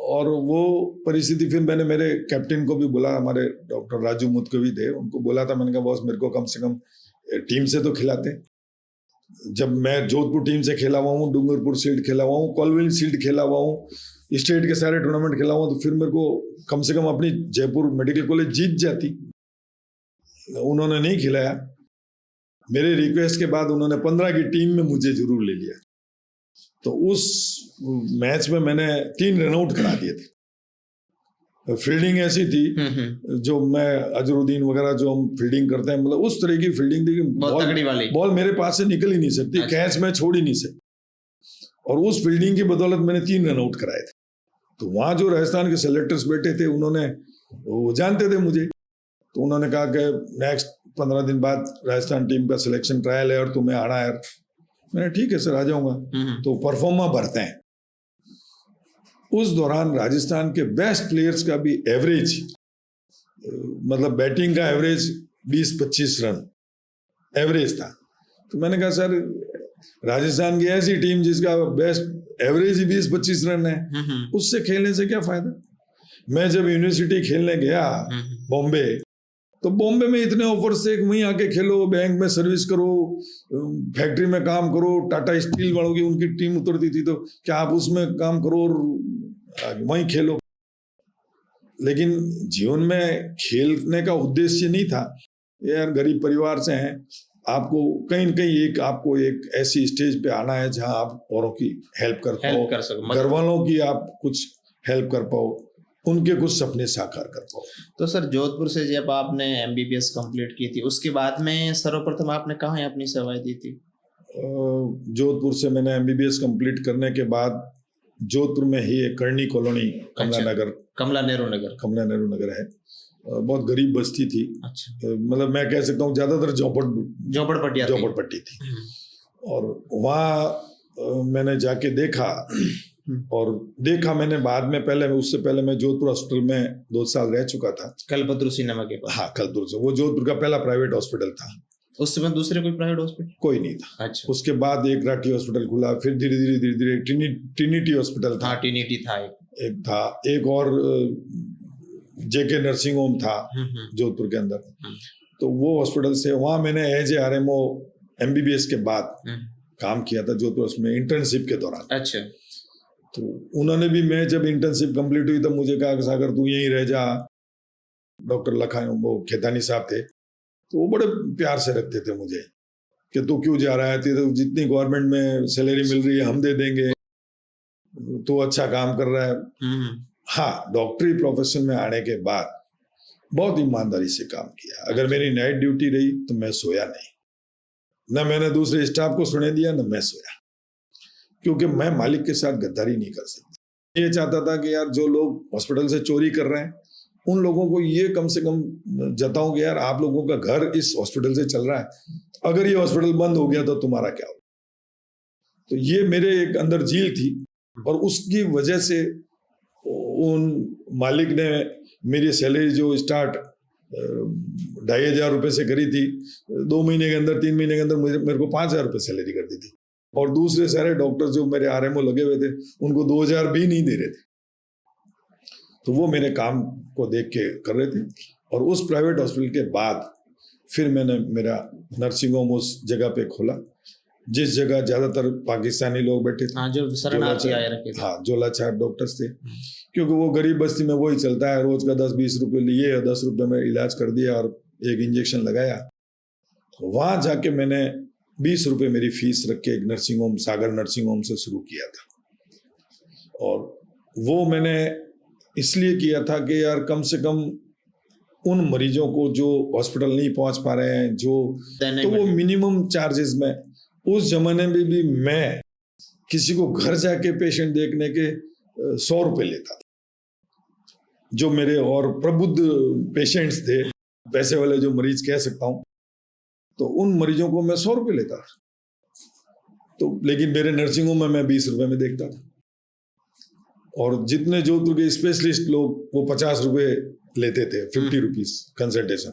और वो परिस्थिति फिर मैंने मेरे कैप्टन को भी बोला, हमारे डॉक्टर राजू मुतकवी थे, उनको बोला था, मैंने कहा बॉस मेरे को कम से कम टीम से तो खिलाते। जब मैं जोधपुर टीम से खेला हुआ हूँ, डूंगरपुर शील्ड खेला हुआ हूँ, कॉलविल शील्ड खेला हुआ हूँ, स्टेट के सारे टूर्नामेंट खेला हुआ, तो फिर मेरे को कम से कम अपनी जयपुर मेडिकल कॉलेज जीत जाती। उन्होंने नहीं खिलाया। मेरे रिक्वेस्ट के बाद उन्होंने 15 की टीम में मुझे जरूर ले लिया। तो उस मैच में मैंने 3 रन आउट करा दिए थे। फील्डिंग ऐसी थी जो मैं अजरुद्दीन वगैरह जो हम फील्डिंग करते हैं, मतलब उस तरह की फील्डिंग थी कि बॉल मेरे पास से निकल ही नहीं सकती। अच्छा। कैच मैं छोड़ ही नहीं सकती, और उस फील्डिंग की बदौलत मैंने 3 रन आउट कराए थे। तो वहां जो राजस्थान के सेलेक्टर्स बैठे थे, वो जानते थे मुझे, तो उन्होंने कहा कि नेक्स्ट 15 दिन बाद राजस्थान टीम का सिलेक्शन ट्रायल है और तुम्हें आना है। मैंने ठीक है सर, आ जाऊंगा। तो परफॉर्मा भरते हैं। उस दौरान राजस्थान के बेस्ट प्लेयर्स का भी एवरेज, मतलब बैटिंग का एवरेज 20-25 रन एवरेज था। तो मैंने कहा सर राजस्थान की ऐसी टीम जिसका बेस्ट एवरेज ही 20-25 रन है, उससे खेलने से क्या फायदा। मैं जब यूनिवर्सिटी खेलने गया बॉम्बे, तो बॉम्बे में इतने ऑफर्स थे कि वहीं आके खेलो, बैंक में सर्विस करो, फैक्ट्री में काम करो, टाटा स्टील वालों की उनकी टीम उतरती थी, तो क्या आप उसमें काम करो और वहीं खेलो। लेकिन जीवन में खेलने का उद्देश्य नहीं था। यार गरीब परिवार से हैं, आपको कहीं न कहीं आपको एक ऐसी स्टेज पे आना है जहां आप औरों की हेल्प कर पाओ, कर सको, घर वालों की आप कुछ हेल्प कर पाओ, उनके कुछ सपने साकार कर पाओ। तो सर जोधपुर से जब आपने एमबीबीएस कंप्लीट की थी, उसके बाद में सर्वप्रथम आपने कहाँ अपनी सेवाएं दी थी? जोधपुर से मैंने एमबीबीएस कंप्लीट करने के बाद जोधपुर में ही एक करनी कॉलोनी, कमला नेहरू नगर है, बहुत गरीब बस्ती थी। अच्छा। मतलब मैं कह सकता हूँ ज्यादातर झोपड़पट्टी थी। और वहाँ मैंने जाके देखा, और देखा मैंने बाद में, उससे पहले मैं जोधपुर हॉस्पिटल में 2 साल रह चुका था, कल्पतरु सिनेमा के पास। हाँ, कल्पतरु से। वो जोधपुर का पहला प्राइवेट हॉस्पिटल था। उस समय दूसरे कोई प्राइवेट हॉस्पिटल कोई नहीं था। अच्छा। उसके बाद एक राठी हॉस्पिटल खुला, फिर धीरे धीरे ट्रिनिटी हॉस्पिटल था। हाँ, ट्रिनिटी था एक था, एक और जेके नर्सिंग होम था जोधपुर के अंदर। तो वो हॉस्पिटल से वहां मैंने एज ए आरएमओ एमबीबीएस के बाद काम किया था जोधपुर में, इंटर्नशिप के दौरान। अच्छा। तो उन्होंने भी, मैं जब इंटर्नशिप कंप्लीट हुई तब मुझे कहा कि सागर तू यहीं रह जा। डॉक्टर लखा, वो खेतानी साहब थे, तो वो बड़े प्यार से रखते थे मुझे कि तू क्यों जा रहा है, तो जितनी गवर्नमेंट में सैलरी मिल रही है हम दे देंगे, तो अच्छा काम कर रहा है। हाँ, डॉक्टरी प्रोफेशन में आने के बाद बहुत ईमानदारी से काम किया। अगर मेरी नाइट ड्यूटी रही तो मैं सोया नहीं, न मैंने दूसरे स्टाफ को सोने दिया, न मैं सोया, क्योंकि मैं मालिक के साथ गद्दारी नहीं कर सकता। ये चाहता था कि यार जो लोग हॉस्पिटल से चोरी कर रहे हैं उन लोगों को ये कम से कम जताऊं कि यार आप लोगों का घर इस हॉस्पिटल से चल रहा है, अगर ये हॉस्पिटल बंद हो गया तो तुम्हारा क्या हो। तो ये मेरे एक अंदर झील थी, और उसकी वजह से उन मालिक ने मेरी सैलरी जो स्टार्ट 2,500 रुपये से करी थी, 2 महीने के अंदर, 3 महीने के अंदर मेरे को 5,000 रुपये सैलरी कर दी थी। और दूसरे सारे डॉक्टर जो मेरे आरएमओ लगे हुए थे उनको 2,000 भी नहीं दे रहे थे। तो वो मेरे काम को देख के कर रहे थे। और उस प्राइवेट हॉस्पिटल के बाद फिर मैंने मेरा नर्सिंग होम उस जगह पे खोला जिस जगह ज्यादातर पाकिस्तानी लोग बैठे थे। हाँ, जो शरणार्थी आए रखे थे। हाँ, जोलाछाप डॉक्टर्स थे, क्योंकि वो गरीब बस्ती में वही चलता है, रोज का 10-20 रुपये लिए और 10 रुपये में इलाज कर दिया और एक इंजेक्शन लगाया। वहां जाके मैंने 20 रुपये मेरी फीस रख के एक नर्सिंग होम, सागर नर्सिंग होम से शुरू किया था। और वो मैंने इसलिए किया था कि यार कम से कम उन मरीजों को जो हॉस्पिटल नहीं पहुंच पा रहे हैं, तो वो मिनिमम चार्जेस में, उस जमाने में भी मैं किसी को घर जाके पेशेंट देखने के 100 रुपये लेता था। जो मेरे और प्रबुद्ध पेशेंट्स थे, पैसे वाले जो मरीज कह सकता हूं, तो उन मरीजों को मैं 100 रुपये लेता था। तो लेकिन मेरे नर्सिंग होम में मैं 20 रुपये में देखता था। और जितने जोधपुर के स्पेशलिस्ट लोग वो 50 रुपये लेते थे, 50 रुपीज कंसल्टेशन।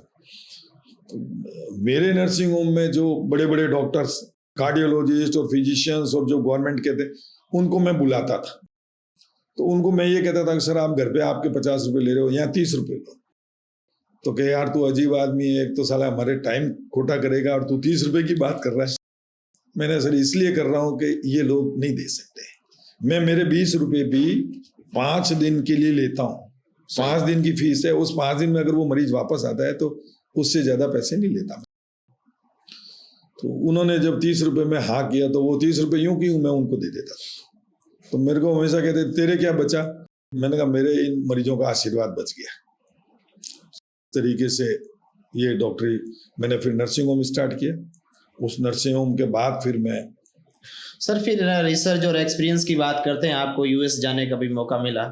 तो मेरे नर्सिंग होम में जो बड़े बड़े डॉक्टर्स, कार्डियोलॉजिस्ट और फिजिशियंस और जो गवर्नमेंट के थे, उनको मैं बुलाता था। तो उनको मैं ये कहता था कि सर आप घर पे आपके 50 रुपये ले रहे हो, यहाँ 30 रुपये लो। तो कहे यार तू अजीब आदमी है, एक तो साला हमारे टाइम खोटा करेगा और तू 30 रुपये की बात कर रहा है। मैंने सर इसलिए कर रहा हूँ कि ये लोग नहीं दे सकते। मैं मेरे 20 रुपये भी 5 दिन के लिए लेता हूँ, 5 दिन की फीस है। उस 5 दिन में अगर वो मरीज वापस आता है तो उससे ज्यादा पैसे नहीं लेता। तो उन्होंने जब 30 रुपये में हाँ किया तो वो 30 रुपये यूं की मैं उनको दे देता था। तो मेरे को हमेशा कहते तेरे क्या बचा? मैंने कहा मेरे इन मरीजों का आशीर्वाद बच गया। तरीके से ये डॉक्टरी मैंने फिर नर्सिंग होम स्टार्ट किया। उस नर्सिंग होम के बाद फिर मैं सर, फिर रिसर्च और एक्सपीरियंस की बात करते हैं। आपको यूएस जाने का भी मौका मिला।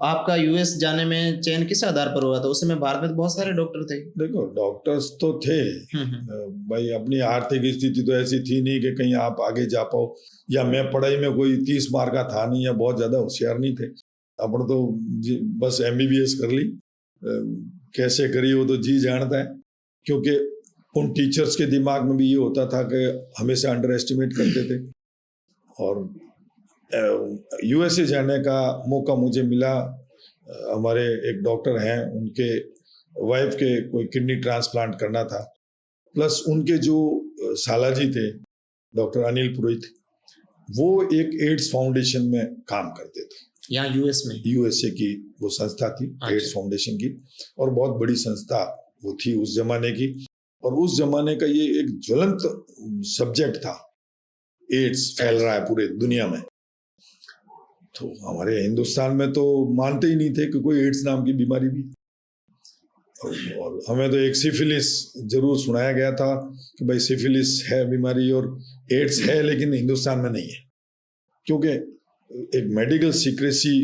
आपका यूएस जाने में चयन किस आधार पर हुआ था? उस समय भारत में तो बहुत सारे डॉक्टर थे। देखो डॉक्टर्स तो थे भाई, अपनी आर्थिक स्थिति तो ऐसी थी नहीं कि कहीं आप आगे जा पाओ, या मैं पढ़ाई में कोई 30 मार्क का था नहीं या बहुत ज्यादा होशियार नहीं थे। अपन तो बस एमबीबीएस कर ली, कैसे करी वो तो जी जानता है। क्योंकि उन टीचर्स के दिमाग में भी ये होता था कि हमेशा अंडर एस्टिमेट करते थे। और यूएसए जाने का मौका मुझे मिला। हमारे एक डॉक्टर हैं, उनके वाइफ के कोई किडनी ट्रांसप्लांट करना था, प्लस उनके जो सालाजी थे डॉक्टर अनिल पुरोहित, वो एक एड्स फाउंडेशन में काम करते थे। यहाँ यूएस में यूएसए की वो संस्था थी, एड्स फाउंडेशन की, और बहुत बड़ी संस्था वो थी उस जमाने की। और उस जमाने का ये एक ज्वलंत सब्जेक्ट था, एड्स फैल रहा है पूरे दुनिया में। तो हमारे हिंदुस्तान में तो मानते ही नहीं थे कि कोई एड्स नाम की बीमारी भी। और हमें तो एक सिफिलिस जरूर सुनाया गया था कि भाई सिफिलिस है बीमारी और एड्स है, लेकिन हिंदुस्तान में नहीं है, क्योंकि एक मेडिकल सीक्रेसी,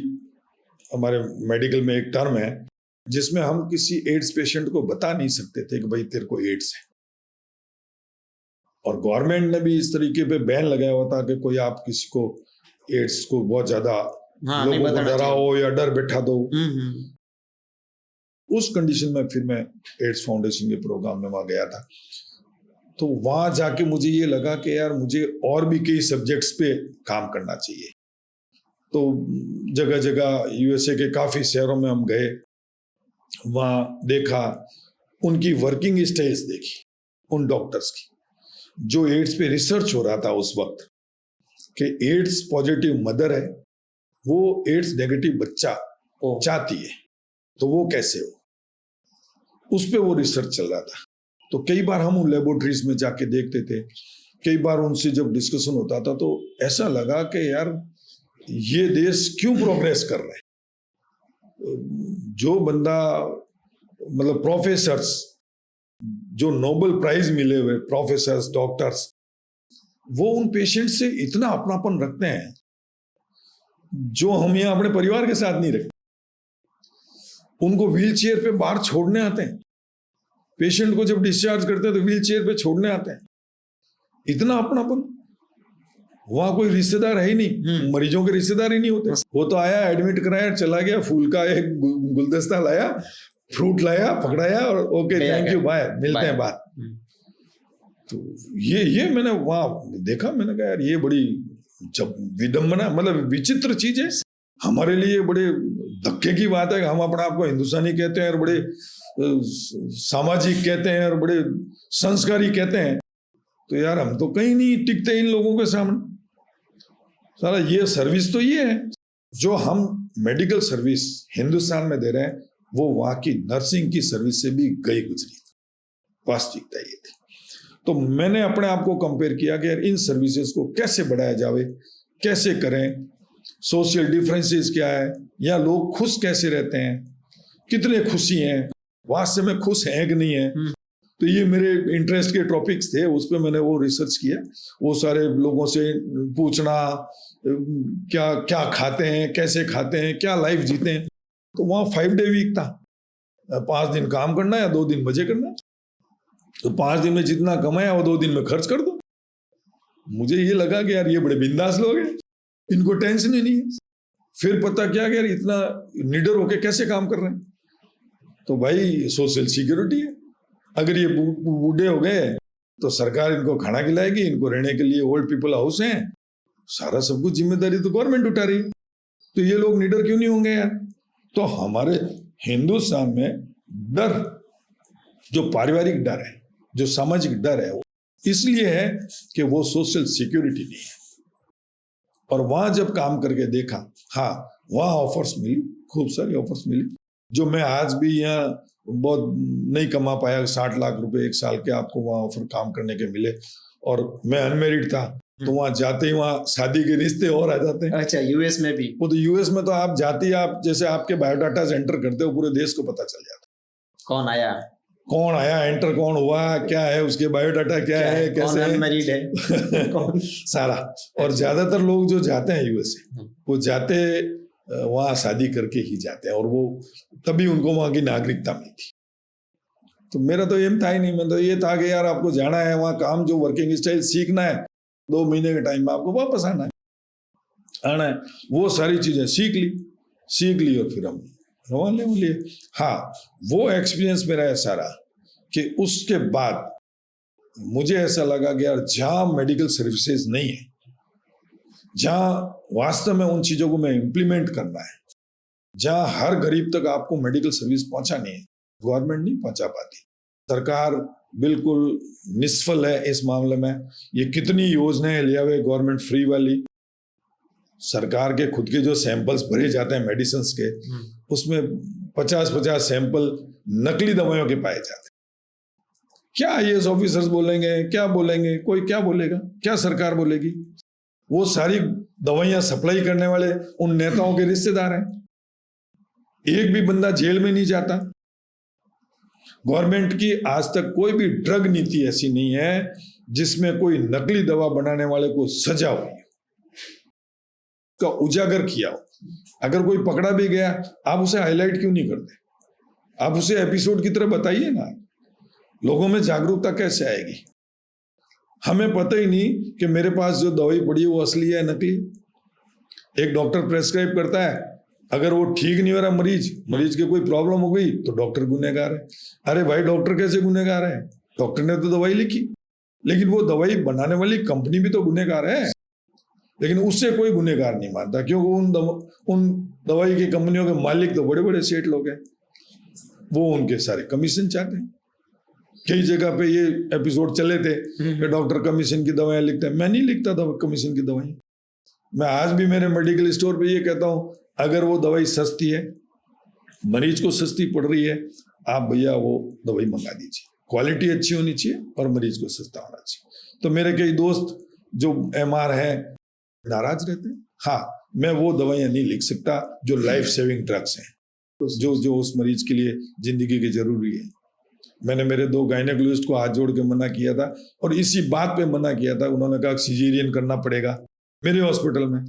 हमारे मेडिकल में एक टर्म है जिसमें हम किसी एड्स पेशेंट को बता नहीं सकते थे कि भाई तेरे को एड्स है। और गवर्नमेंट ने भी इस तरीके पे बैन लगाया हुआ था कि कोई आप किसी को एड्स को बहुत ज्यादा लोगों को डराओ या डर बैठा दो। उस कंडीशन में फिर मैं एड्स फाउंडेशन के प्रोग्राम में वहां गया था। तो वहां जाके मुझे ये लगा कि यार मुझे और भी कई सब्जेक्ट्स पे काम करना चाहिए। तो जगह जगह यूएसए के काफी शहरों में हम गए, वहां देखा, उनकी वर्किंग स्टाइल्स देखी उन डॉक्टर्स की, जो एड्स पे रिसर्च हो रहा था उस वक्त कि एड्स पॉजिटिव मदर है, वो एड्स नेगेटिव बच्चा चाहती है, तो वो कैसे हो, उस पे वो रिसर्च चल रहा था। तो कई बार हम उन लेबोरेटरीज में जाके देखते थे, कई बार उनसे जब डिस्कशन होता था तो ऐसा लगा कि यार ये देश क्यों प्रोग्रेस कर रहा है। जो बंदा, मतलब प्रोफेसर्स, जो नोबेल प्राइज मिले हुए प्रोफेसर्स, डॉक्टर्स, वो उन पेशेंट से इतना अपनापन रखते हैं जो हम यहाँ अपने परिवार के साथ नहीं रखते। उनको व्हील चेयर पे बाहर छोड़ने आते हैं, पेशेंट को जब डिस्चार्ज करते हैं तो व्हील चेयर पे छोड़ने आते हैं। इतना अपनापन। वहां कोई रिश्तेदार है ही नहीं, मरीजों के रिश्तेदार ही नहीं होते। वो तो आया, एडमिट कराया, चला गया, फूल का एक गुलदस्ता लाया, फ्रूट लाया, पकड़ाया और ओके थैंक यू बाय, मिलते हैं बात। तो ये मैंने वहां देखा, मैंने कहा यार ये बड़ी जब विडंबना, मतलब विचित्र चीज है। हमारे लिए बड़े धक्के की बात है कि हम अपने आप को हिंदुस्तानी कहते हैं और बड़े सामाजिक कहते हैं और बड़े संस्कारी कहते हैं, तो यार हम तो कहीं नहीं टिकते इन लोगों के सामने। सारा ये सर्विस तो ये है जो हम मेडिकल सर्विस हिंदुस्तान में दे रहे हैं, वो वहां की नर्सिंग की सर्विस से भी गई गुजरी। वास्तविकता ये थी। तो मैंने अपने आप को कंपेयर किया कि यार इन सर्विसेज को कैसे बढ़ाया जाए, कैसे करें, सोशल डिफरेंसेस क्या है, या लोग खुश कैसे रहते हैं, कितने खुशी हैं, वास्तव में खुश हैं कि नहीं है। तो ये मेरे इंटरेस्ट के टॉपिक्स थे, उस पर मैंने वो रिसर्च किया, वो सारे लोगों से पूछना क्या क्या खाते हैं, कैसे खाते हैं, क्या लाइफ जीते हैं। तो वहाँ 5 डे वीक था, 5 दिन काम करना है, 2 दिन मजे करना है। तो 5 दिन में जितना कमाया वो 2 दिन में खर्च कर दो। मुझे ये लगा कि यार ये बड़े बिंदास लोग हैं, इनको टेंशन ही नहीं है। फिर पता क्या कि यार इतना निडर होके कैसे काम कर रहे हैं। तो भाई सोशल सिक्योरिटी है, अगर ये बूढ़े हो गए तो सरकार इनको खाना खिलाएगी, इनको रहने के लिए ओल्ड पीपल हाउस हैं, सारा सब कुछ जिम्मेदारी तो गवर्नमेंट उठा रही है। तो ये लोग निडर क्यों नहीं होंगे यार। तो हमारे हिंदुस्तान में डर, जो पारिवारिक डर है, जो सामाजिक डर है, वो इसलिए है कि वो सोशल सिक्योरिटी नहीं है। और वहां जब काम करके देखा, हाँ वहां ऑफर्स मिली, खूब सारी ऑफर्स मिली, जो मैं आज भी यहाँ बहुत नहीं कमा पाया। 60 लाख रुपए 1 साल के आपको वहां ऑफर काम करने के मिले, और मैं अनमेरिड था, तो वहां जाते ही वहां शादी के रिश्ते और आ जाते हैं। अच्छा, यूएस में भी? वो तो यूएस में तो आप जाते ही, आप जैसे आपके बायोडाटा एंटर करते हो, पूरे देश को पता चल जाता कौन आया, एंटर कौन हुआ, क्या है उसके बायोडाटा, क्या है, कैसे अनमैरिड है कौन सारा। और ज्यादातर लोग जो जाते हैं यूएसए, वो जाते वहां शादी करके ही जाते हैं, और वो तभी उनको वहां की नागरिकता मिलती। तो मेरा तो एम था ही नहीं, मैं तो ये था कि यार आपको जाना है वहां, काम जो वर्किंग स्टाइल सीखना है, 2 महीने के टाइम में आपको वापस आना है, वो सारी चीजें सीख ली और फिर हम रवाना लिए। हाँ, वो एक्सपीरियंस मेरा है सारा कि उसके बाद मुझे ऐसा लगा कि यार जहां मेडिकल सर्विसेज नहीं है, जहां वास्तव में उन चीजों को मैं इम्प्लीमेंट करना है, जहां हर गरीब तक आपको मेडिकल सर्विस पहुंचानी है, गवर्नमेंट नहीं पहुंचा पाती। सरकार बिल्कुल निष्फल है इस मामले में। ये कितनी योजनाएं लिया हुए गवर्नमेंट फ्री वाली, सरकार के खुद के जो सैंपल्स भरे जाते हैं मेडिसिन के, उसमें 50-50 सैंपल नकली दवाइयों के पाए जाते हैं। क्या आईएएस ऑफिसर्स बोलेंगे, क्या बोलेंगे, कोई क्या बोलेगा, क्या सरकार बोलेगी? वो सारी दवाइयां सप्लाई करने वाले उन नेताओं के रिश्तेदार हैं। एक भी बंदा जेल में नहीं जाता। गवर्नमेंट की आज तक कोई भी ड्रग नीति ऐसी नहीं है जिसमें कोई नकली दवा बनाने वाले को सजा हुई का उजागर किया हो। अगर कोई पकड़ा भी गया, आप उसे हाईलाइट क्यों नहीं करते? आप उसे एपिसोड की तरह बताइए ना। लोगों में जागरूकता कैसे आएगी? हमें पता ही नहीं कि मेरे पास जो दवाई पड़ी है वो असली है नकली। एक डॉक्टर प्रेस्क्राइब करता है, अगर वो ठीक नहीं हो रहा मरीज के कोई प्रॉब्लम हो गई तो डॉक्टर गुनहगार है। अरे भाई, डॉक्टर कैसे गुनहगार है? डॉक्टर ने तो दवाई लिखी, लेकिन वो दवाई बनाने वाली कंपनी भी तो गुनहगार है। लेकिन उससे कोई गुनहगार नहीं मानता, क्योंकि उन दवाई की कंपनियों के मालिक तो बड़े बड़े सेठ लोग हैं। वो उनके सारे कमीशन चाहते हैं। कई जगह पे ये एपिसोड चले थे कि डॉक्टर कमीशन की दवाएं लिखते हैं। मैं नहीं लिखता था कमीशन की दवाएं। मैं आज भी मेरे मेडिकल स्टोर पे ये कहता हूं, अगर वो दवाई सस्ती है, मरीज को सस्ती पड़ रही है, आप भैया वो दवाई मंगा दीजिए। क्वालिटी अच्छी होनी चाहिए और मरीज को सस्ता होना चाहिए। तो मेरे कई दोस्त जो एमआर है नाराज रहते हैं। हाँ, मैं वो दवाइयां नहीं लिख सकता जो लाइफ सेविंग ड्रग्स हैं, जो उस मरीज के लिए जिंदगी के जरूरी है। मैंने मेरे 2 गायनेकोलॉजिस्ट को हाथ जोड़ के मना किया था, और इसी बात पे मना किया था। उन्होंने कहा सिजेरियन करना पड़ेगा मेरे हॉस्पिटल में।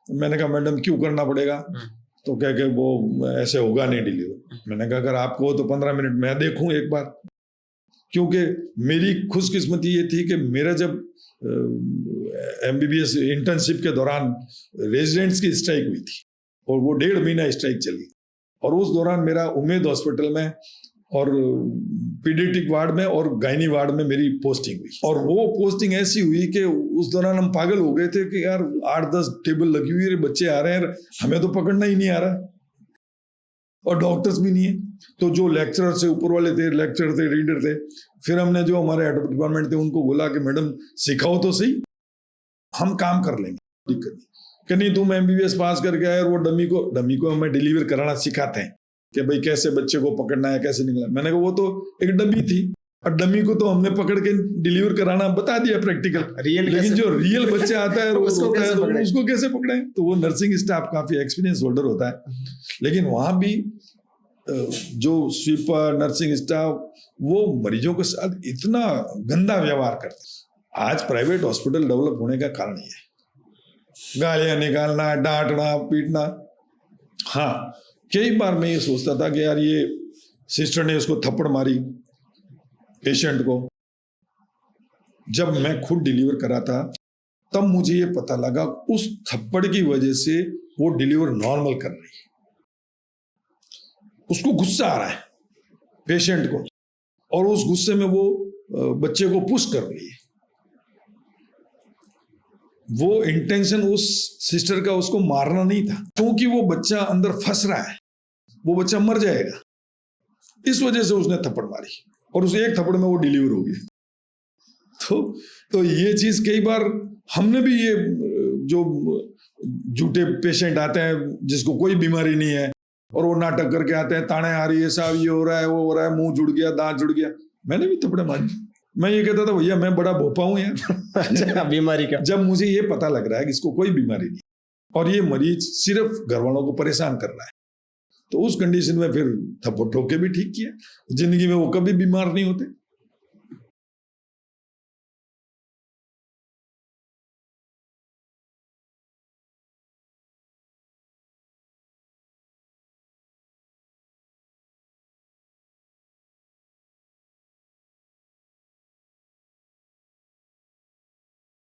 मैंने कहा मैडम क्यों करना पड़ेगा? तो कह के वो ऐसे होगा नहीं डिलीवर। मैंने कहा अगर आपको तो 15 मिनट मैं देखूं एक बार। क्योंकि मेरी खुशकिस्मती ये थी कि मेरा जब एमबीबीएस इंटर्नशिप के दौरान रेजिडेंट्स की स्ट्राइक हुई थी, और वो 1.5 महीना स्ट्राइक चली, और उस दौरान मेरा उम्मेद हॉस्पिटल में और पीडियाट्रिक वार्ड में और गायनी वार्ड में मेरी पोस्टिंग हुई। और वो पोस्टिंग ऐसी हुई कि उस दौरान हम पागल हो गए थे कि यार 8-10 टेबल लगी हुई है, बच्चे आ रहे हैं, हमें तो पकड़ना ही नहीं आ रहा, और डॉक्टर्स भी नहीं है। तो जो लेक्चरर से ऊपर वाले थे, लेक्चरर थे, रीडर थे, फिर हमने जो हमारे हेड ऑफ डिपार्टमेंट थे उनको बोला कि मैडम सिखाओ तो सही, हम काम कर लेंगे, दिक्कत नहीं। कि नहीं, तुम एमबीबीएस पास करके आए और वो डमी को हमें डिलीवर कराना सिखाते हैं कि भाई कैसे बच्चे को पकड़ना है, कैसे निकलना है। मैंने कहा वो तो एक डमी थी, और डमी को तो हमने पकड़ के डिलीवर कराना बता दिया प्रैक्टिकल, लेकिन जो रियल बच्चा आता है उसको कैसे पकड़े? तो वो नर्सिंग स्टाफ काफी एक्सपीरियंस होल्डर होता है, लेकिन वहां भी जो स्वीपर नर्सिंग स्टाफ वो मरीजों के साथ इतना गंदा व्यवहार करते। आज प्राइवेट हॉस्पिटल डेवलप होने का कारण ये है, गालियां निकालना, डांटना, पीटना। हाँ, कई बार मैं ये सोचता था कि यार ये सिस्टर ने उसको थप्पड़ मारी पेशेंट को। जब मैं खुद डिलीवर करा था तब मुझे ये पता लगा उस थप्पड़ की वजह से वो डिलीवर नॉर्मल कर रही है। उसको गुस्सा आ रहा है पेशेंट को, और उस गुस्से में वो बच्चे को पुश कर रही है। वो इंटेंशन उस सिस्टर का उसको मारना नहीं था, क्योंकि वो बच्चा अंदर फंस रहा है, वो बच्चा मर जाएगा, इस वजह से उसने थप्पड़ मारी, और उस एक थप्पड़ में वो डिलीवर हो गई। तो ये चीज कई बार हमने भी, ये जो झूठे पेशेंट आते हैं जिसको कोई बीमारी नहीं है और वो नाटक करके आते हैं, ताने आ रही है, साहब ये हो रहा है, वो हो रहा है, मुंह जुड़ गया, दांत जुड़ गया, मैंने भी थप्पड़ मारी। मैं ये कहता था भैया मैं बड़ा भोपा हूं यार बीमारी का। जब मुझे ये पता लग रहा है कि इसको कोई बीमारी नहीं और ये मरीज सिर्फ घर वालों को परेशान कर रहा है, तो उस कंडीशन में फिर थप्पड़ ठोक के भी ठीक किया। जिंदगी में वो कभी बीमार नहीं होते।